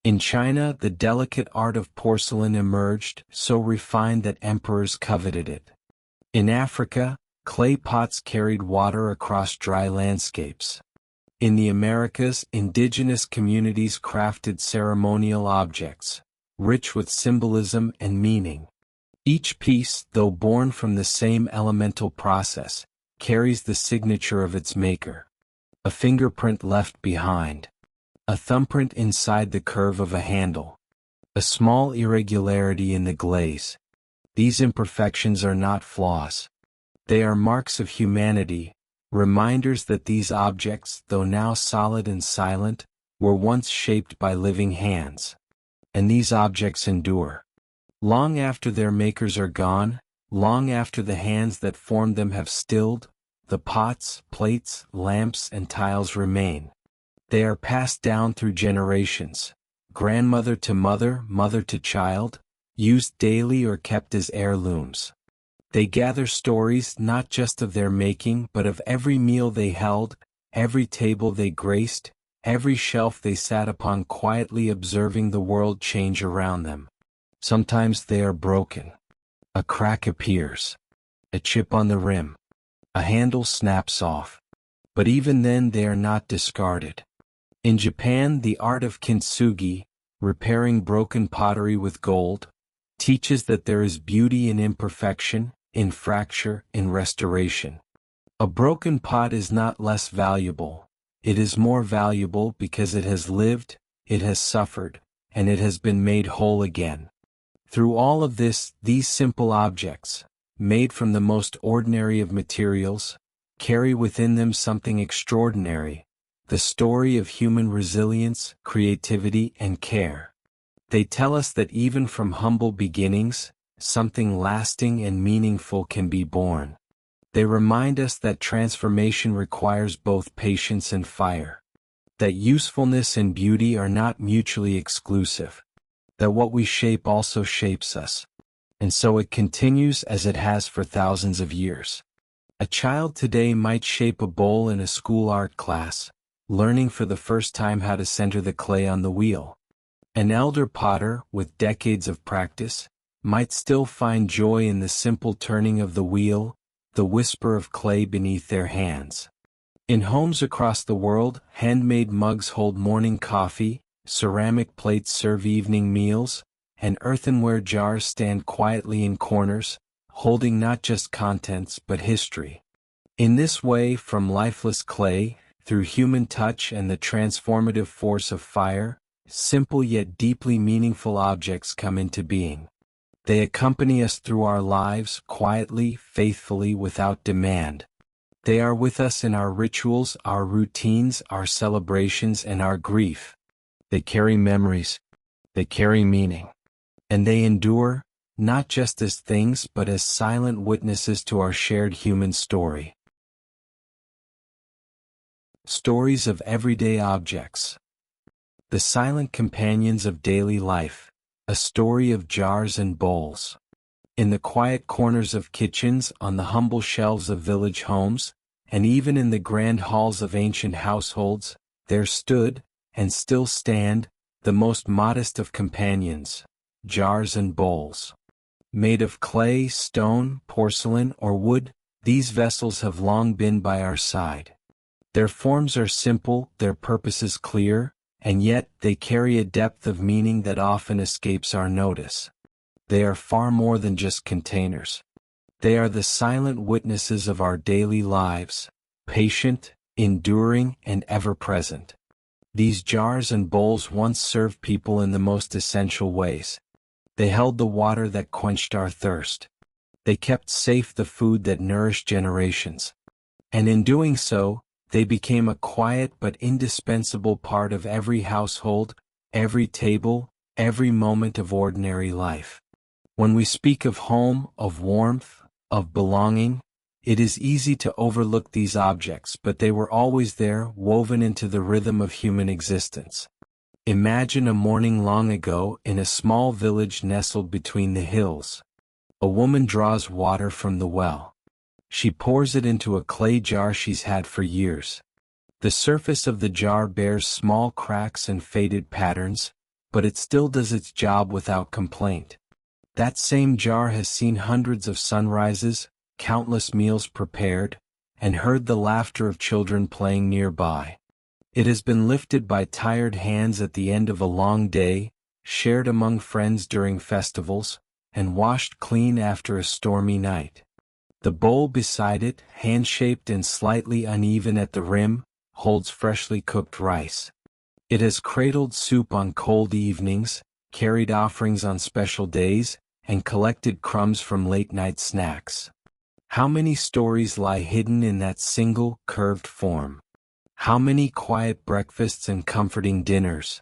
In China, the delicate art of porcelain emerged, so refined that emperors coveted it. In Africa, clay pots carried water across dry landscapes. In the Americas, indigenous communities crafted ceremonial objects, rich with symbolism and meaning. Each piece, though born from the same elemental process, carries the signature of its maker. A fingerprint left behind. A thumbprint inside the curve of a handle. A small irregularity in the glaze. These imperfections are not flaws. They are marks of humanity, reminders that these objects, though now solid and silent, were once shaped by living hands. And these objects endure. Long after their makers are gone, long after the hands that formed them have stilled, the pots, plates, lamps, and tiles remain. They are passed down through generations, grandmother to mother, mother to child, used daily or kept as heirlooms. They gather stories not just of their making but of every meal they held, every table they graced, every shelf they sat upon quietly observing the world change around them. Sometimes they are broken. A crack appears. A chip on the rim. A handle snaps off. But even then they are not discarded. In Japan, the art of kintsugi, repairing broken pottery with gold, teaches that there is beauty in imperfection, in fracture, in restoration. A broken pot is not less valuable. It is more valuable because it has lived, it has suffered, and it has been made whole again. Through all of this, these simple objects, made from the most ordinary of materials, carry within them something extraordinary. The story of human resilience, creativity, and care. They tell us that even from humble beginnings, something lasting and meaningful can be born. They remind us that transformation requires both patience and fire. That usefulness and beauty are not mutually exclusive. That what we shape also shapes us. And so it continues as it has for thousands of years. A child today might shape a bowl in a school art class, learning for the first time how to center the clay on the wheel. An elder potter, with decades of practice, might still find joy in the simple turning of the wheel, the whisper of clay beneath their hands. In homes across the world, handmade mugs hold morning coffee, ceramic plates serve evening meals, and earthenware jars stand quietly in corners, holding not just contents but history. In this way, from lifeless clay, through human touch and the transformative force of fire, simple yet deeply meaningful objects come into being. They accompany us through our lives, quietly, faithfully, without demand. They are with us in our rituals, our routines, our celebrations, and our grief. They carry memories. They carry meaning. And they endure, not just as things but as silent witnesses to our shared human story. Stories of everyday objects. The silent companions of daily life. A story of jars and bowls. In the quiet corners of kitchens, on the humble shelves of village homes, and even in the grand halls of ancient households, there stood, and still stand, the most modest of companions, jars and bowls. Made of clay, stone, porcelain, or wood, these vessels have long been by our side. Their forms are simple, their purposes clear, and yet they carry a depth of meaning that often escapes our notice. They are far more than just containers. They are the silent witnesses of our daily lives, patient, enduring, and ever-present. These jars and bowls once served people in the most essential ways. They held the water that quenched our thirst. They kept safe the food that nourished generations. And in doing so, they became a quiet but indispensable part of every household, every table, every moment of ordinary life. When we speak of home, of warmth, of belonging, it is easy to overlook these objects, but they were always there, woven into the rhythm of human existence. Imagine a morning long ago in a small village nestled between the hills. A woman draws water from the well. She pours it into a clay jar she's had for years. The surface of the jar bears small cracks and faded patterns, but it still does its job without complaint. That same jar has seen hundreds of sunrises, countless meals prepared, and heard the laughter of children playing nearby. It has been lifted by tired hands at the end of a long day, shared among friends during festivals, and washed clean after a stormy night. The bowl beside it, hand-shaped and slightly uneven at the rim, holds freshly cooked rice. It has cradled soup on cold evenings, carried offerings on special days, and collected crumbs from late-night snacks. How many stories lie hidden in that single, curved form? How many quiet breakfasts and comforting dinners?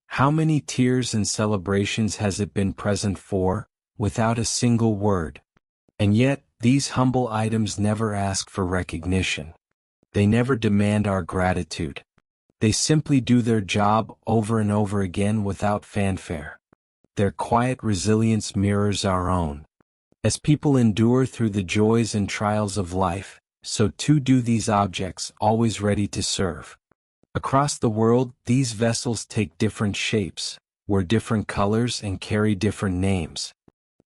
How many tears and celebrations has it been present for, without a single word? And yet, these humble items never ask for recognition. They never demand our gratitude. They simply do their job over and over again without fanfare. Their quiet resilience mirrors our own. As people endure through the joys and trials of life, so too do these objects, always ready to serve. Across the world, these vessels take different shapes, wear different colors, and carry different names.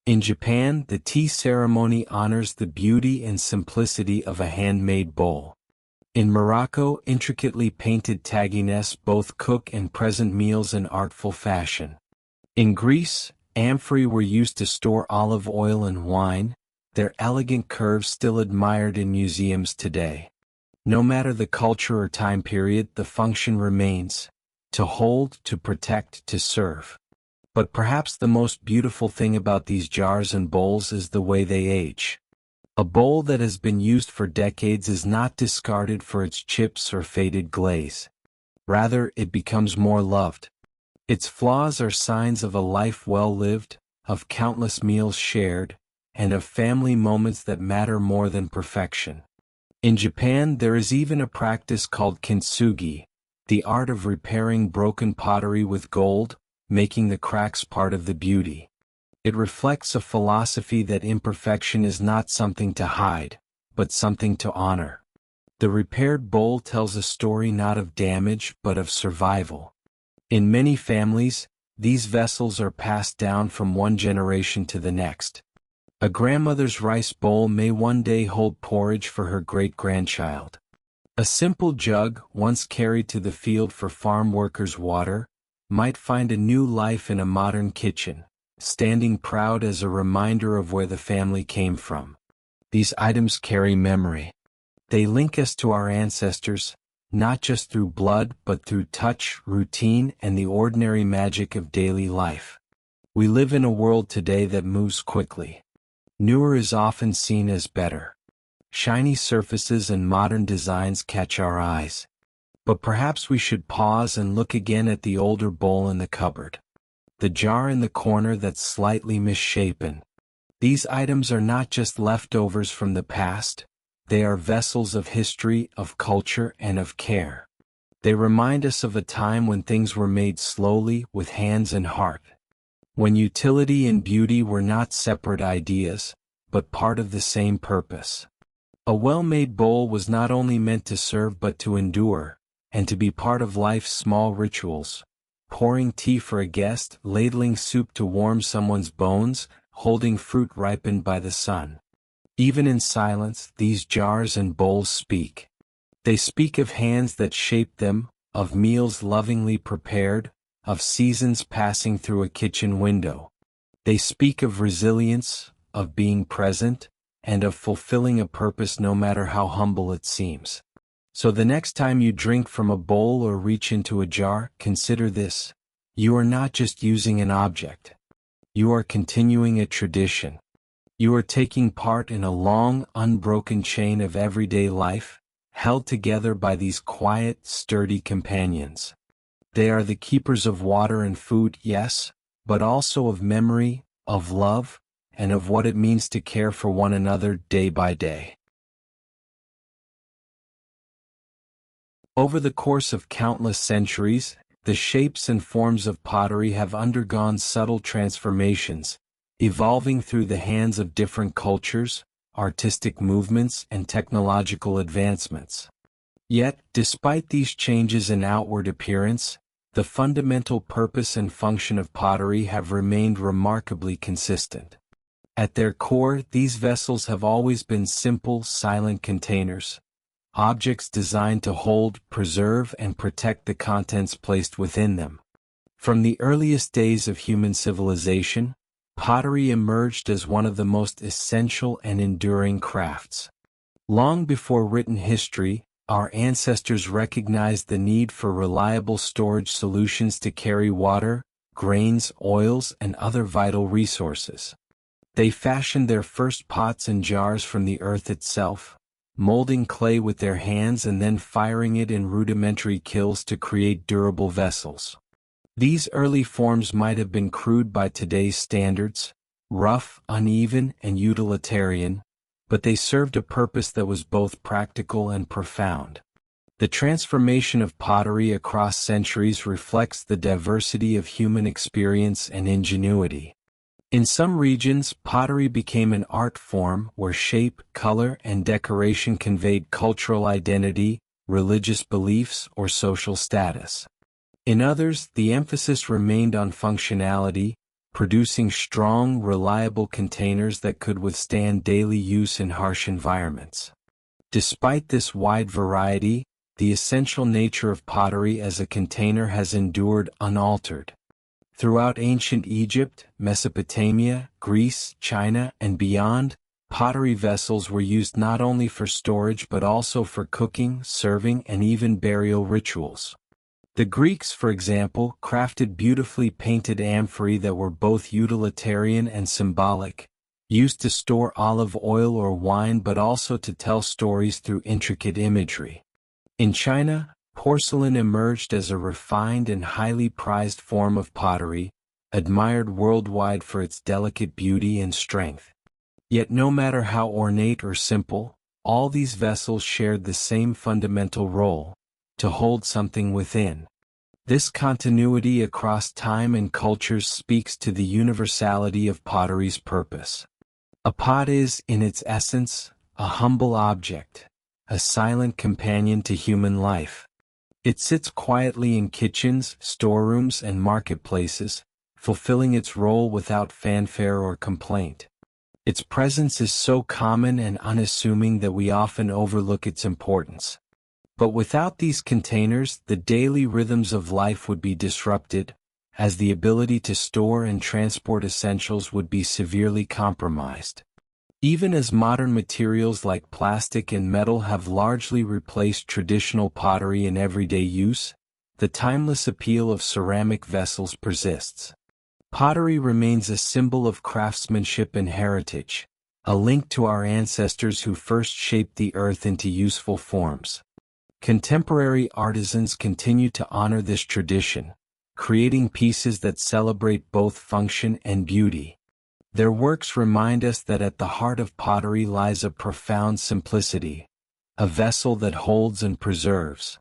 In Japan, the tea ceremony honors the beauty and simplicity of a handmade bowl. In Morocco, intricately painted tagines both cook and present meals in artful fashion. In Greece, amphorae were used to store olive oil and wine, their elegant curves still admired in museums today. No matter the culture or time period, the function remains: to hold, to protect, to serve. But perhaps the most beautiful thing about these jars and bowls is the way they age. A bowl that has been used for decades is not discarded for its chips or faded glaze. Rather, it becomes more loved. Its flaws are signs of a life well lived, of countless meals shared, and of family moments that matter more than perfection. In Japan, there is even a practice called kintsugi, the art of repairing broken pottery with gold, making the cracks part of the beauty. It reflects a philosophy that imperfection is not something to hide, but something to honor. The repaired bowl tells a story not of damage but of survival. In many families, these vessels are passed down from one generation to the next. A grandmother's rice bowl may one day hold porridge for her great-grandchild. A simple jug, once carried to the field for farm workers' water, might find a new life in a modern kitchen, standing proud as a reminder of where the family came from. These items carry memory. They link us to our ancestors, not just through blood but through touch, routine, and the ordinary magic of daily life. We live in a world today that moves quickly. Newer is often seen as better. Shiny surfaces and modern designs catch our eyes. But perhaps we should pause and look again at the older bowl in the cupboard. The jar in the corner that's slightly misshapen. These items are not just leftovers from the past, they are vessels of history, of culture, and of care. They remind us of a time when things were made slowly, with hands and heart. When utility and beauty were not separate ideas, but part of the same purpose. A well-made bowl was not only meant to serve but to endure, and to be part of life's small rituals. Pouring tea for a guest, ladling soup to warm someone's bones, holding fruit ripened by the sun. Even in silence, these jars and bowls speak. They speak of hands that shaped them, of meals lovingly prepared, of seasons passing through a kitchen window. They speak of resilience, of being present, and of fulfilling a purpose no matter how humble it seems. So the next time you drink from a bowl or reach into a jar, consider this. You are not just using an object. You are continuing a tradition. You are taking part in a long, unbroken chain of everyday life, held together by these quiet, sturdy companions. They are the keepers of water and food, yes, but also of memory, of love, and of what it means to care for one another day by day. Over the course of countless centuries, the shapes and forms of pottery have undergone subtle transformations, evolving through the hands of different cultures, artistic movements, and technological advancements. Yet, despite these changes in outward appearance, the fundamental purpose and function of pottery have remained remarkably consistent. At their core, these vessels have always been simple, silent containers, objects designed to hold, preserve, and protect the contents placed within them. From the earliest days of human civilization, pottery emerged as one of the most essential and enduring crafts. Long before written history, our ancestors recognized the need for reliable storage solutions to carry water, grains, oils, and other vital resources. They fashioned their first pots and jars from the earth itself, molding clay with their hands and then firing it in rudimentary kilns to create durable vessels. These early forms might have been crude by today's standards, rough, uneven, and utilitarian, but they served a purpose that was both practical and profound. The transformation of pottery across centuries reflects the diversity of human experience and ingenuity. In some regions, pottery became an art form where shape, color, and decoration conveyed cultural identity, religious beliefs, or social status. In others, the emphasis remained on functionality, producing strong, reliable containers that could withstand daily use in harsh environments. Despite this wide variety, the essential nature of pottery as a container has endured unaltered. Throughout ancient Egypt, Mesopotamia, Greece, China, and beyond, pottery vessels were used not only for storage but also for cooking, serving, and even burial rituals. The Greeks, for example, crafted beautifully painted amphorae that were both utilitarian and symbolic, used to store olive oil or wine but also to tell stories through intricate imagery. In China, porcelain emerged as a refined and highly prized form of pottery, admired worldwide for its delicate beauty and strength. Yet no matter how ornate or simple, all these vessels shared the same fundamental role: to hold something within. This continuity across time and cultures speaks to the universality of pottery's purpose. A pot is, in its essence, a humble object, a silent companion to human life. It sits quietly in kitchens, storerooms, and marketplaces, fulfilling its role without fanfare or complaint. Its presence is so common and unassuming that we often overlook its importance. But without these containers, the daily rhythms of life would be disrupted, as the ability to store and transport essentials would be severely compromised. Even as modern materials like plastic and metal have largely replaced traditional pottery in everyday use, the timeless appeal of ceramic vessels persists. Pottery remains a symbol of craftsmanship and heritage, a link to our ancestors who first shaped the earth into useful forms. Contemporary artisans continue to honor this tradition, creating pieces that celebrate both function and beauty. Their works remind us that at the heart of pottery lies a profound simplicity, a vessel that holds and preserves.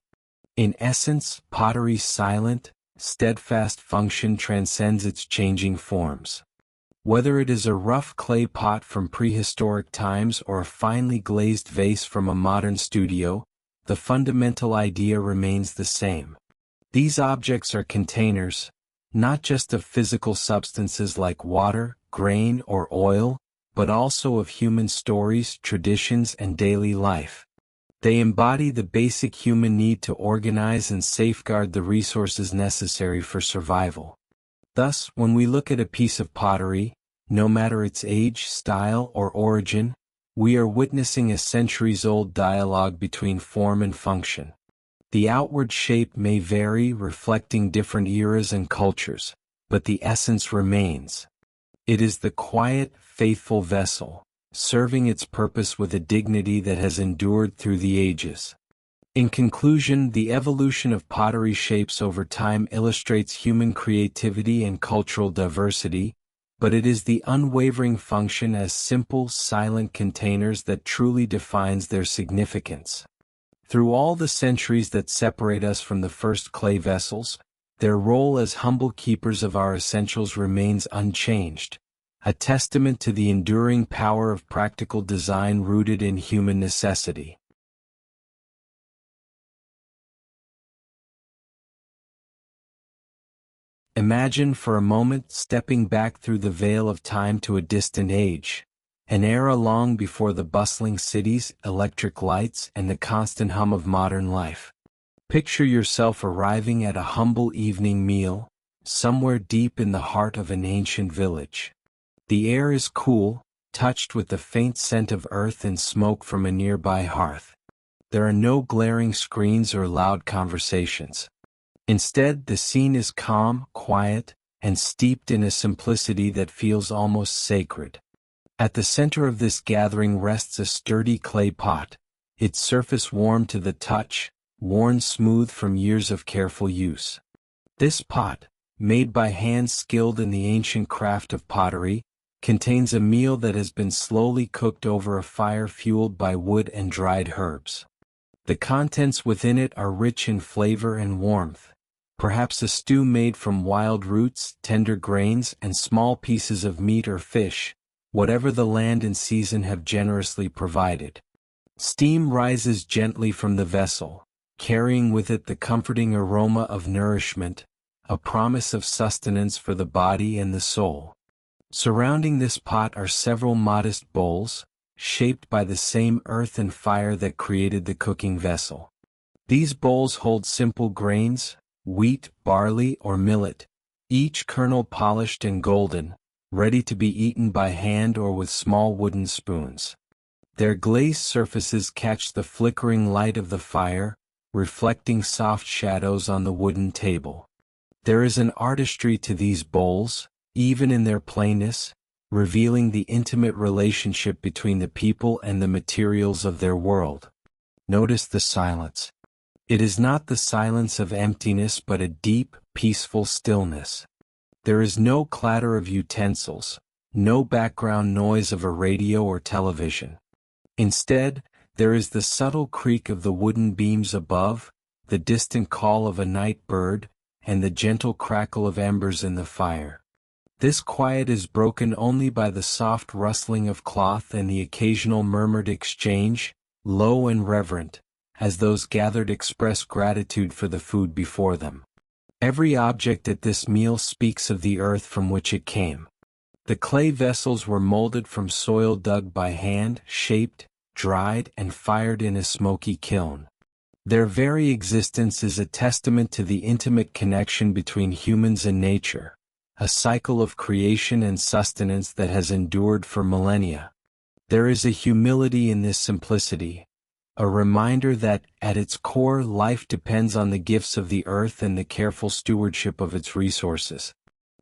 In essence, pottery's silent, steadfast function transcends its changing forms. Whether it is a rough clay pot from prehistoric times or a finely glazed vase from a modern studio, the fundamental idea remains the same. These objects are containers, not just of physical substances like water, grain, or oil, but also of human stories, traditions, and daily life. They embody the basic human need to organize and safeguard the resources necessary for survival. Thus, when we look at a piece of pottery, no matter its age, style, or origin, we are witnessing a centuries-old dialogue between form and function. The outward shape may vary, reflecting different eras and cultures, but the essence remains. It is the quiet, faithful vessel, serving its purpose with a dignity that has endured through the ages. In conclusion, the evolution of pottery shapes over time illustrates human creativity and cultural diversity, but it is the unwavering function as simple, silent containers that truly defines their significance. Through all the centuries that separate us from the first clay vessels, their role as humble keepers of our essentials remains unchanged, a testament to the enduring power of practical design rooted in human necessity. Imagine for a moment stepping back through the veil of time to a distant age, an era long before the bustling cities, electric lights, and the constant hum of modern life. Picture yourself arriving at a humble evening meal, somewhere deep in the heart of an ancient village. The air is cool, touched with the faint scent of earth and smoke from a nearby hearth. There are no glaring screens or loud conversations. Instead, the scene is calm, quiet, and steeped in a simplicity that feels almost sacred. At the center of this gathering rests a sturdy clay pot, its surface warm to the touch, worn smooth from years of careful use. This pot, made by hands skilled in the ancient craft of pottery, contains a meal that has been slowly cooked over a fire fueled by wood and dried herbs. The contents within it are rich in flavor and warmth. Perhaps a stew made from wild roots, tender grains, and small pieces of meat or fish, whatever the land and season have generously provided. Steam rises gently from the vessel, carrying with it the comforting aroma of nourishment, a promise of sustenance for the body and the soul. Surrounding this pot are several modest bowls, shaped by the same earth and fire that created the cooking vessel. These bowls hold simple grains, wheat, barley, or millet, each kernel polished and golden, ready to be eaten by hand or with small wooden spoons. Their glazed surfaces catch the flickering light of the fire, reflecting soft shadows on the wooden table. There is an artistry to these bowls, even in their plainness, revealing the intimate relationship between the people and the materials of their world. Notice the silence. It is not the silence of emptiness but a deep, peaceful stillness. There is no clatter of utensils, no background noise of a radio or television. Instead, there is the subtle creak of the wooden beams above, the distant call of a night bird, and the gentle crackle of embers in the fire. This quiet is broken only by the soft rustling of cloth and the occasional murmured exchange, low and reverent, as those gathered express gratitude for the food before them. Every object at this meal speaks of the earth from which it came. The clay vessels were molded from soil dug by hand, shaped, dried, and fired in a smoky kiln. Their very existence is a testament to the intimate connection between humans and nature, a cycle of creation and sustenance that has endured for millennia. There is a humility in this simplicity, a reminder that, at its core, life depends on the gifts of the earth and the careful stewardship of its resources.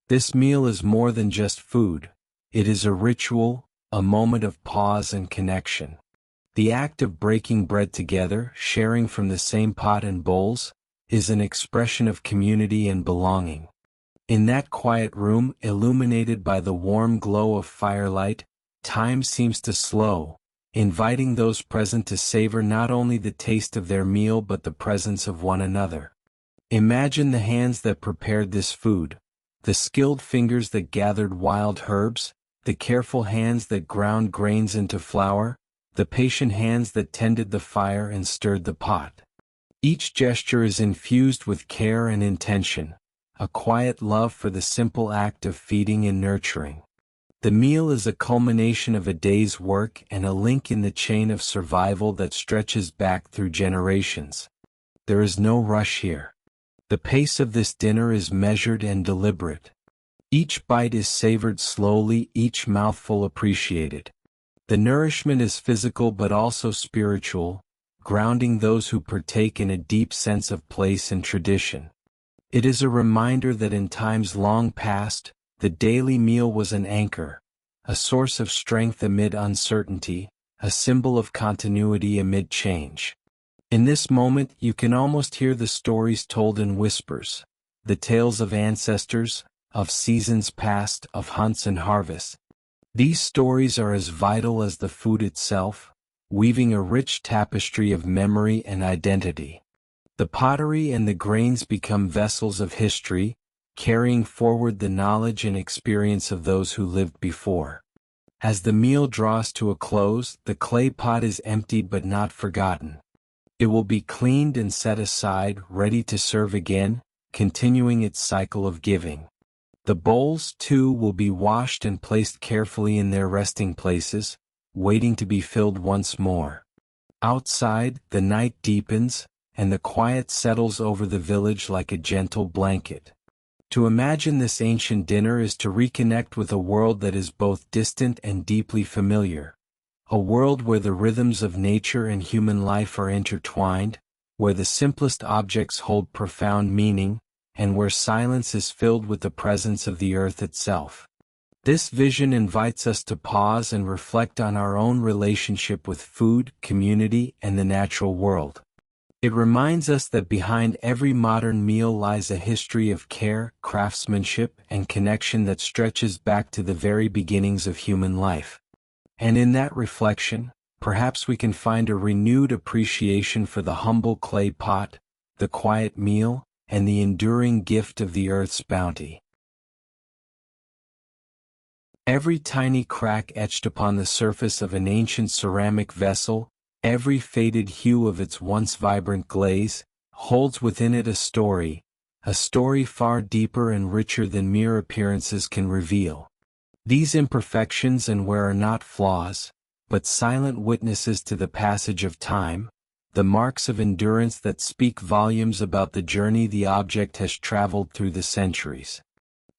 This meal is more than just food. It is a ritual, a moment of pause and connection. The act of breaking bread together, sharing from the same pot and bowls, is an expression of community and belonging. In that quiet room, illuminated by the warm glow of firelight, time seems to slow, inviting those present to savor not only the taste of their meal but the presence of one another. Imagine the hands that prepared this food, the skilled fingers that gathered wild herbs, the careful hands that ground grains into flour, the patient hands that tended the fire and stirred the pot. Each gesture is infused with care and intention, a quiet love for the simple act of feeding and nurturing. The meal is a culmination of a day's work and a link in the chain of survival that stretches back through generations. There is no rush here. The pace of this dinner is measured and deliberate. Each bite is savored slowly, each mouthful appreciated. The nourishment is physical but also spiritual, grounding those who partake in a deep sense of place and tradition. It is a reminder that in times long past, the daily meal was an anchor, a source of strength amid uncertainty, a symbol of continuity amid change. In this moment, you can almost hear the stories told in whispers, the tales of ancestors, of seasons past, of hunts and harvests. These stories are as vital as the food itself, weaving a rich tapestry of memory and identity. The pottery and the grains become vessels of history, carrying forward the knowledge and experience of those who lived before. As the meal draws to a close, the clay pot is emptied but not forgotten. It will be cleaned and set aside, ready to serve again, continuing its cycle of giving. The bowls, too, will be washed and placed carefully in their resting places, waiting to be filled once more. Outside, the night deepens, and the quiet settles over the village like a gentle blanket. To imagine this ancient dinner is to reconnect with a world that is both distant and deeply familiar. A world where the rhythms of nature and human life are intertwined, where the simplest objects hold profound meaning, and where silence is filled with the presence of the earth itself. This vision invites us to pause and reflect on our own relationship with food, community, and the natural world. It reminds us that behind every modern meal lies a history of care, craftsmanship, and connection that stretches back to the very beginnings of human life. And in that reflection, perhaps we can find a renewed appreciation for the humble clay pot, the quiet meal, and the enduring gift of the earth's bounty. Every tiny crack etched upon the surface of an ancient ceramic vessel, every faded hue of its once vibrant glaze, holds within it a story far deeper and richer than mere appearances can reveal. These imperfections and wear are not flaws, but silent witnesses to the passage of time, the marks of endurance that speak volumes about the journey the object has traveled through the centuries.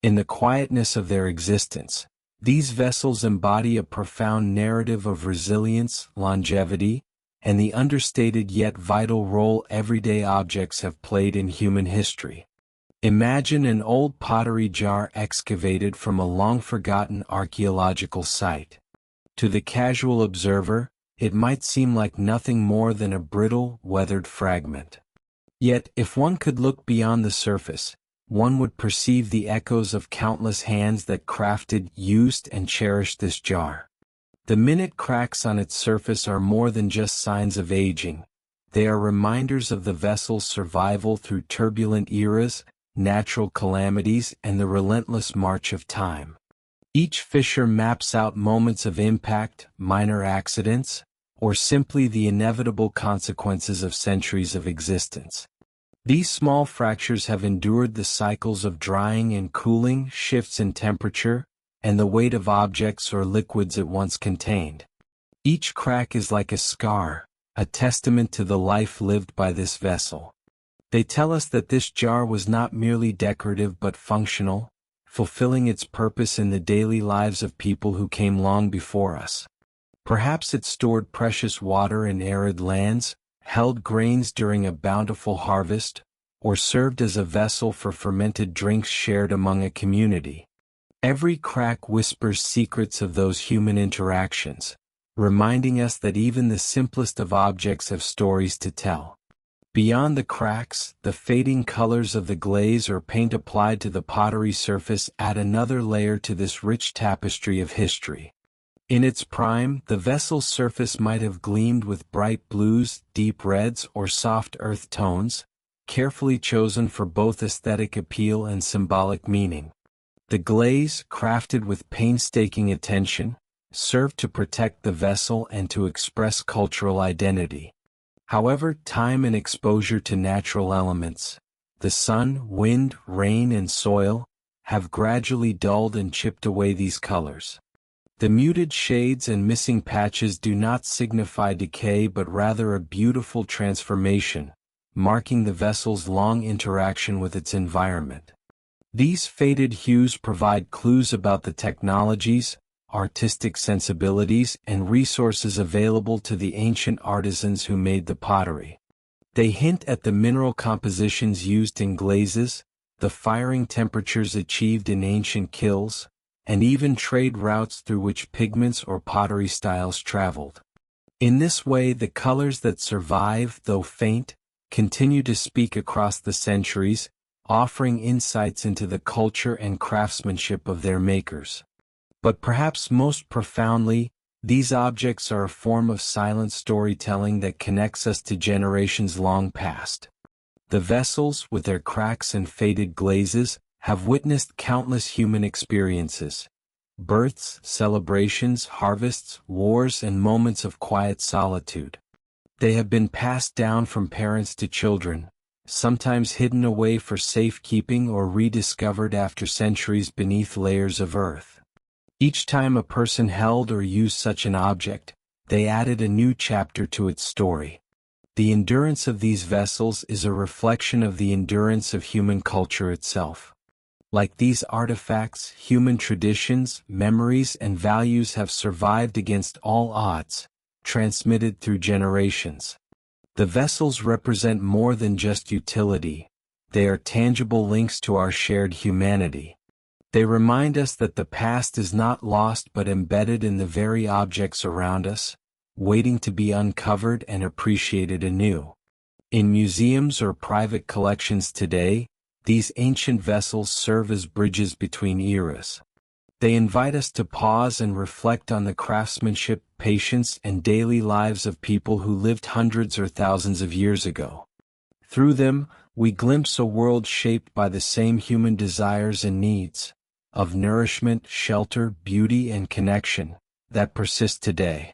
In the quietness of their existence, these vessels embody a profound narrative of resilience, longevity, and the understated yet vital role everyday objects have played in human history. Imagine an old pottery jar excavated from a long-forgotten archaeological site. To the casual observer, it might seem like nothing more than a brittle, weathered fragment. Yet, if one could look beyond the surface, one would perceive the echoes of countless hands that crafted, used, and cherished this jar. The minute cracks on its surface are more than just signs of aging. They are reminders of the vessel's survival through turbulent eras, natural calamities, and the relentless march of time. Each fissure maps out moments of impact, minor accidents, or simply the inevitable consequences of centuries of existence. These small fractures have endured the cycles of drying and cooling, shifts in temperature, and the weight of objects or liquids it once contained. Each crack is like a scar, a testament to the life lived by this vessel. They tell us that this jar was not merely decorative but functional, fulfilling its purpose in the daily lives of people who came long before us. Perhaps it stored precious water in arid lands, held grains during a bountiful harvest, or served as a vessel for fermented drinks shared among a community. Every crack whispers secrets of those human interactions, reminding us that even the simplest of objects have stories to tell. Beyond the cracks, the fading colors of the glaze or paint applied to the pottery surface add another layer to this rich tapestry of history. In its prime, the vessel's surface might have gleamed with bright blues, deep reds, or soft earth tones, carefully chosen for both aesthetic appeal and symbolic meaning. The glaze, crafted with painstaking attention, served to protect the vessel and to express cultural identity. However, time and exposure to natural elements, the sun, wind, rain, and soil, have gradually dulled and chipped away these colors. The muted shades and missing patches do not signify decay but rather a beautiful transformation, marking the vessel's long interaction with its environment. These faded hues provide clues about the technologies, artistic sensibilities, and resources available to the ancient artisans who made the pottery. They hint at the mineral compositions used in glazes, the firing temperatures achieved in ancient kilns, and even trade routes through which pigments or pottery styles traveled. In this way, the colors that survive, though faint, continue to speak across the centuries, offering insights into the culture and craftsmanship of their makers. But perhaps most profoundly, these objects are a form of silent storytelling that connects us to generations long past. The vessels, with their cracks and faded glazes, have witnessed countless human experiences. Births, celebrations, harvests, wars, and moments of quiet solitude. They have been passed down from parents to children, sometimes hidden away for safekeeping or rediscovered after centuries beneath layers of earth. Each time a person held or used such an object, they added a new chapter to its story. The endurance of these vessels is a reflection of the endurance of human culture itself. Like these artifacts, human traditions, memories, and values have survived against all odds, transmitted through generations. The vessels represent more than just utility. They are tangible links to our shared humanity. They remind us that the past is not lost but embedded in the very objects around us, waiting to be uncovered and appreciated anew. In museums or private collections today, these ancient vessels serve as bridges between eras. They invite us to pause and reflect on the craftsmanship, patience, and daily lives of people who lived hundreds or thousands of years ago. Through them, we glimpse a world shaped by the same human desires and needs, of nourishment, shelter, beauty, and connection, that persist today.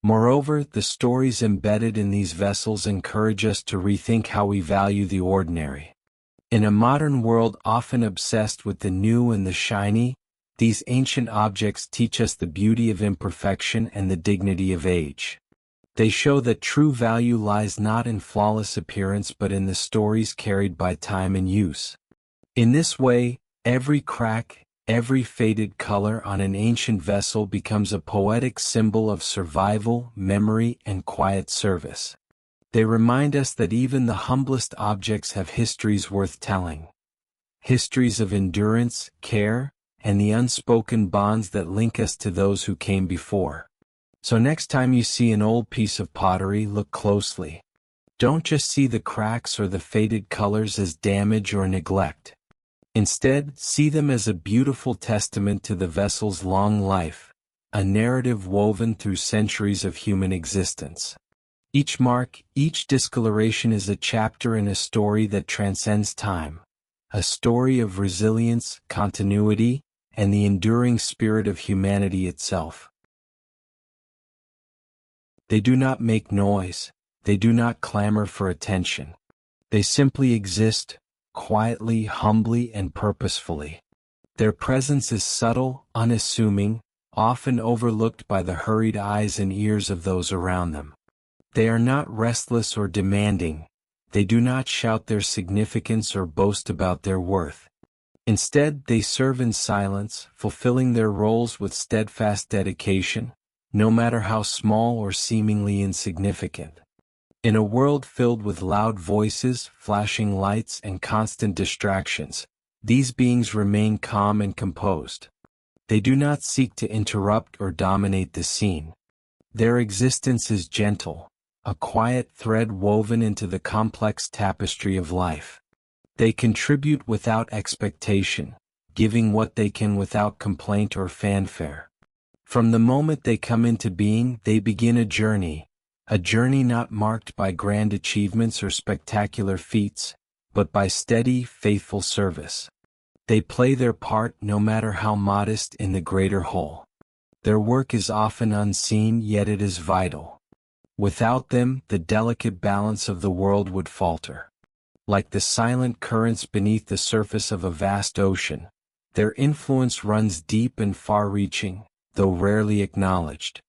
Moreover, the stories embedded in these vessels encourage us to rethink how we value the ordinary. In a modern world often obsessed with the new and the shiny, these ancient objects teach us the beauty of imperfection and the dignity of age. They show that true value lies not in flawless appearance but in the stories carried by time and use. In this way, every crack, every faded color on an ancient vessel becomes a poetic symbol of survival, memory, and quiet service. They remind us that even the humblest objects have histories worth telling. Histories of endurance, care, and the unspoken bonds that link us to those who came before. So next time you see an old piece of pottery, look closely. Don't just see the cracks or the faded colors as damage or neglect. Instead, see them as a beautiful testament to the vessel's long life, a narrative woven through centuries of human existence. Each mark, each discoloration is a chapter in a story that transcends time, a story of resilience, continuity, and the enduring spirit of humanity itself. They do not make noise, they do not clamor for attention. They simply exist, quietly, humbly, and purposefully. Their presence is subtle, unassuming, often overlooked by the hurried eyes and ears of those around them. They are not restless or demanding. They do not shout their significance or boast about their worth. Instead, they serve in silence, fulfilling their roles with steadfast dedication, no matter how small or seemingly insignificant. In a world filled with loud voices, flashing lights, and constant distractions, these beings remain calm and composed. They do not seek to interrupt or dominate the scene. Their existence is gentle, a quiet thread woven into the complex tapestry of life. They contribute without expectation, giving what they can without complaint or fanfare. From the moment they come into being, they begin a journey not marked by grand achievements or spectacular feats, but by steady, faithful service. They play their part, no matter how modest, in the greater whole. Their work is often unseen, yet it is vital. Without them, the delicate balance of the world would falter. Like the silent currents beneath the surface of a vast ocean, their influence runs deep and far-reaching, though rarely acknowledged.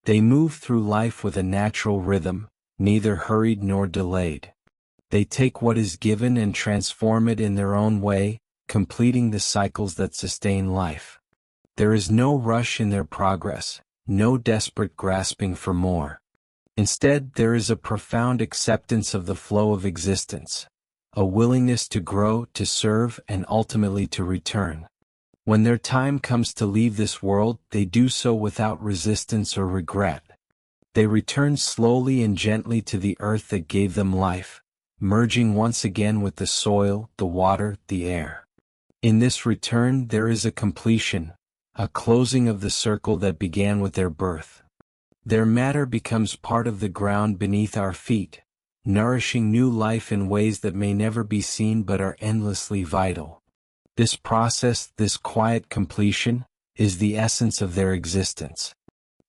They move through life with a natural rhythm, neither hurried nor delayed. They take what is given and transform it in their own way, completing the cycles that sustain life. There is no rush in their progress, no desperate grasping for more. Instead, there is a profound acceptance of the flow of existence, a willingness to grow, to serve, and ultimately to return. When their time comes to leave this world, they do so without resistance or regret. They return slowly and gently to the earth that gave them life, merging once again with the soil, the water, the air. In this return there is a completion, a closing of the circle that began with their birth. Their matter becomes part of the ground beneath our feet, nourishing new life in ways that may never be seen but are endlessly vital. This process, this quiet completion, is the essence of their existence.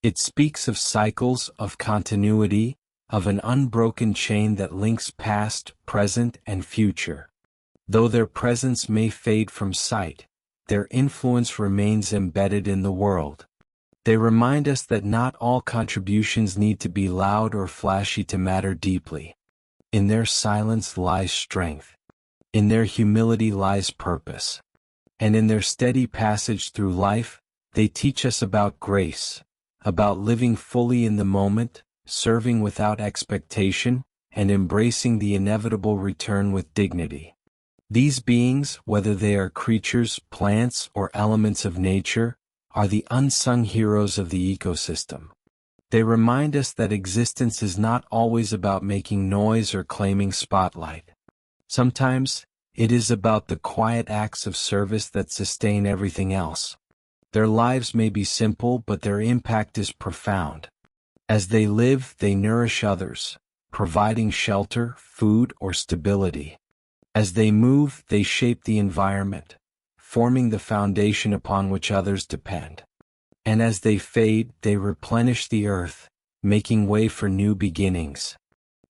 It speaks of cycles, of continuity, of an unbroken chain that links past, present, and future. Though their presence may fade from sight, their influence remains embedded in the world. They remind us that not all contributions need to be loud or flashy to matter deeply. In their silence lies strength. In their humility lies purpose. And in their steady passage through life, they teach us about grace, about living fully in the moment, serving without expectation, and embracing the inevitable return with dignity. These beings, whether they are creatures, plants, or elements of nature, are the unsung heroes of the ecosystem. They remind us that existence is not always about making noise or claiming spotlight. Sometimes, it is about the quiet acts of service that sustain everything else. Their lives may be simple, but their impact is profound. As they live, they nourish others, providing shelter, food, or stability. As they move, they shape the environment, forming the foundation upon which others depend. And as they fade, they replenish the earth, making way for new beginnings.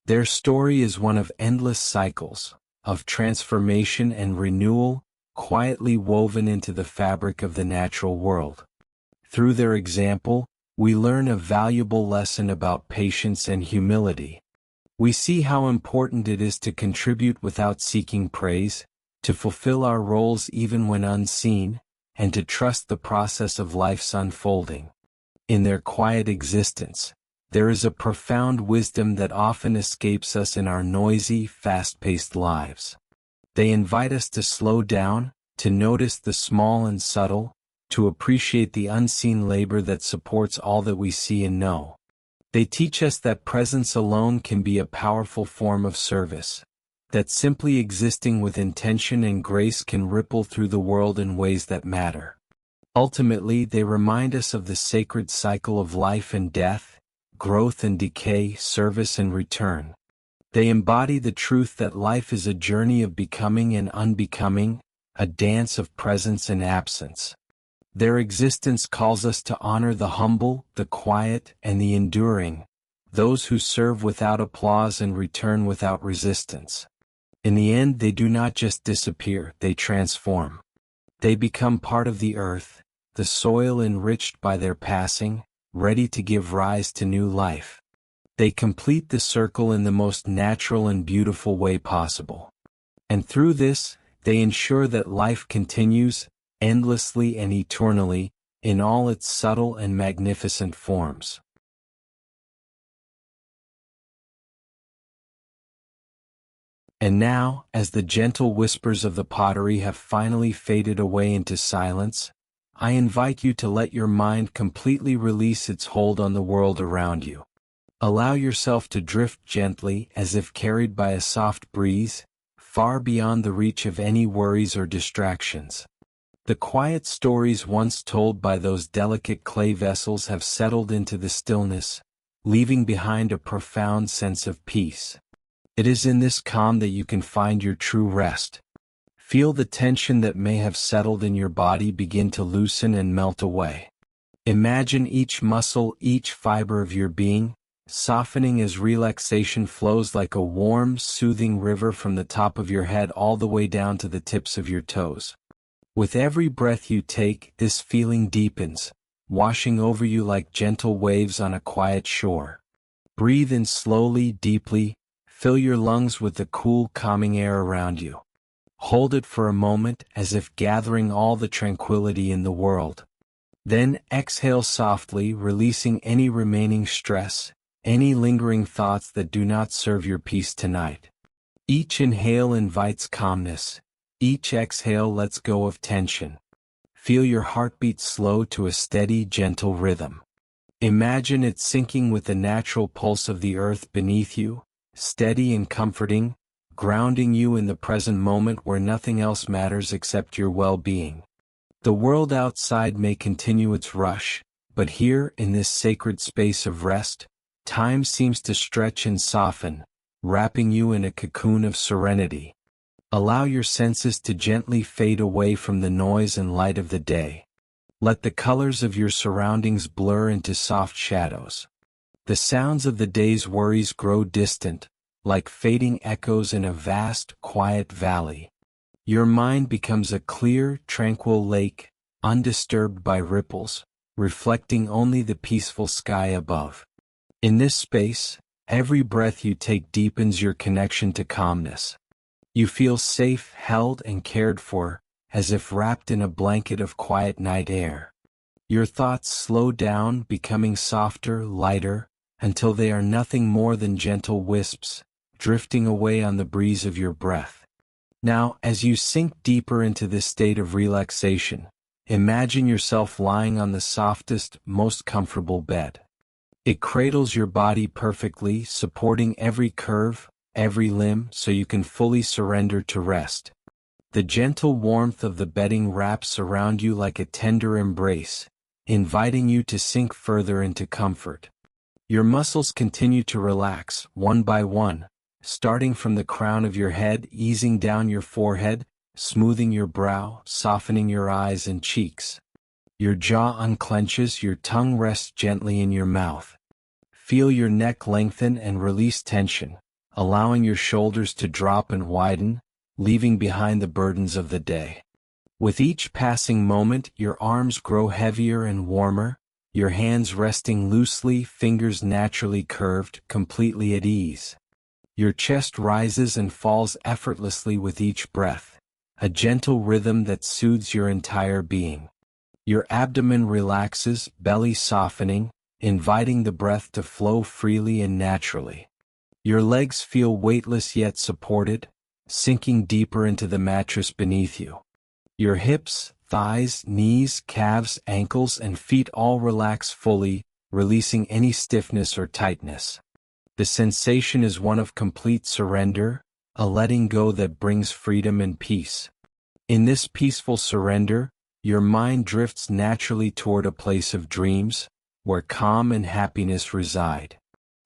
Their story is one of endless cycles, of transformation and renewal, quietly woven into the fabric of the natural world. Through their example, we learn a valuable lesson about patience and humility. We see how important it is to contribute without seeking praise, to fulfill our roles even when unseen, and to trust the process of life's unfolding. In their quiet existence, there is a profound wisdom that often escapes us in our noisy, fast-paced lives. They invite us to slow down, to notice the small and subtle, to appreciate the unseen labor that supports all that we see and know. They teach us that presence alone can be a powerful form of service, that simply existing with intention and grace can ripple through the world in ways that matter. Ultimately, they remind us of the sacred cycle of life and death, growth and decay, service and return. They embody the truth that life is a journey of becoming and unbecoming, a dance of presence and absence. Their existence calls us to honor the humble, the quiet, and the enduring, those who serve without applause and return without resistance. In the end, they do not just disappear, they transform. They become part of the earth, the soil enriched by their passing, ready to give rise to new life. They complete the circle in the most natural and beautiful way possible. And through this, they ensure that life continues, endlessly and eternally, in all its subtle and magnificent forms. And now, as the gentle whispers of the pottery have finally faded away into silence, I invite you to let your mind completely release its hold on the world around you. Allow yourself to drift gently, as if carried by a soft breeze, far beyond the reach of any worries or distractions. The quiet stories once told by those delicate clay vessels have settled into the stillness, leaving behind a profound sense of peace. It is in this calm that you can find your true rest. Feel the tension that may have settled in your body begin to loosen and melt away. Imagine each muscle, each fiber of your being, softening as relaxation flows like a warm, soothing river from the top of your head all the way down to the tips of your toes. With every breath you take, this feeling deepens, washing over you like gentle waves on a quiet shore. Breathe in slowly, deeply. Fill your lungs with the cool, calming air around you. Hold it for a moment as if gathering all the tranquility in the world. Then exhale softly, releasing any remaining stress, any lingering thoughts that do not serve your peace tonight. Each inhale invites calmness. Each exhale lets go of tension. Feel your heartbeat slow to a steady, gentle rhythm. Imagine it syncing with the natural pulse of the earth beneath you, steady and comforting, grounding you in the present moment where nothing else matters except your well-being. The world outside may continue its rush, but here in this sacred space of rest, time seems to stretch and soften, wrapping you in a cocoon of serenity. Allow your senses to gently fade away from the noise and light of the day. Let the colors of your surroundings blur into soft shadows. The sounds of the day's worries grow distant, like fading echoes in a vast, quiet valley. Your mind becomes a clear, tranquil lake, undisturbed by ripples, reflecting only the peaceful sky above. In this space, every breath you take deepens your connection to calmness. You feel safe, held, and cared for, as if wrapped in a blanket of quiet night air. Your thoughts slow down, becoming softer, lighter, until they are nothing more than gentle wisps, drifting away on the breeze of your breath. Now, as you sink deeper into this state of relaxation, imagine yourself lying on the softest, most comfortable bed. It cradles your body perfectly, supporting every curve, every limb, so you can fully surrender to rest. The gentle warmth of the bedding wraps around you like a tender embrace, inviting you to sink further into comfort. Your muscles continue to relax, one by one, starting from the crown of your head, easing down your forehead, smoothing your brow, softening your eyes and cheeks. Your jaw unclenches, your tongue rests gently in your mouth. Feel your neck lengthen and release tension, allowing your shoulders to drop and widen, leaving behind the burdens of the day. With each passing moment, your arms grow heavier and warmer, your hands resting loosely, fingers naturally curved, completely at ease. Your chest rises and falls effortlessly with each breath, a gentle rhythm that soothes your entire being. Your abdomen relaxes, belly softening, inviting the breath to flow freely and naturally. Your legs feel weightless yet supported, sinking deeper into the mattress beneath you. Your hips, thighs, knees, calves, ankles, and feet all relax fully, releasing any stiffness or tightness. The sensation is one of complete surrender, a letting go that brings freedom and peace. In this peaceful surrender, your mind drifts naturally toward a place of dreams, where calm and happiness reside.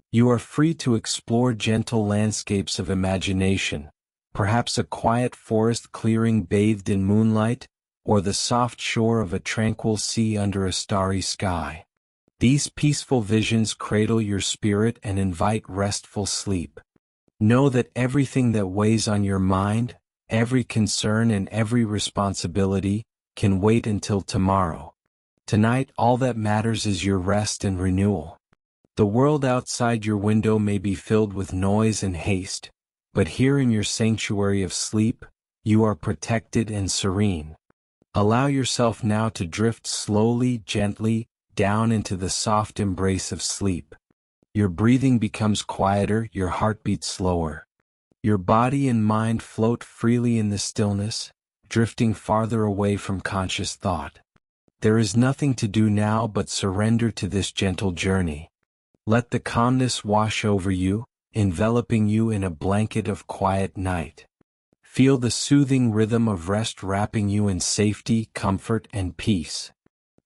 You are free to explore gentle landscapes of imagination, perhaps a quiet forest clearing bathed in moonlight, or the soft shore of a tranquil sea under a starry sky. These peaceful visions cradle your spirit and invite restful sleep. Know that everything that weighs on your mind, every concern and every responsibility, can wait until tomorrow. Tonight, all that matters is your rest and renewal. The world outside your window may be filled with noise and haste, but here in your sanctuary of sleep, you are protected and serene. Allow yourself now to drift slowly, gently, down into the soft embrace of sleep. Your breathing becomes quieter, your heartbeat slower. Your body and mind float freely in the stillness, drifting farther away from conscious thought. There is nothing to do now but surrender to this gentle journey. Let the calmness wash over you, enveloping you in a blanket of quiet night. Feel the soothing rhythm of rest wrapping you in safety, comfort, and peace.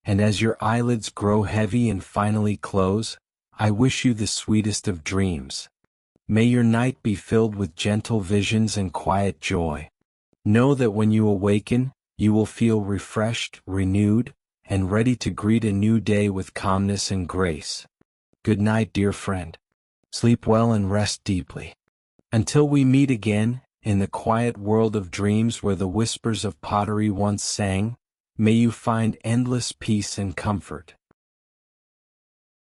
And as your eyelids grow heavy and finally close, I wish you the sweetest of dreams. May your night be filled with gentle visions and quiet joy. Know that when you awaken, you will feel refreshed, renewed, and ready to greet a new day with calmness and grace. Good night, dear friend. Sleep well and rest deeply. Until we meet again, in the quiet world of dreams where the whispers of pottery once sang, may you find endless peace and comfort.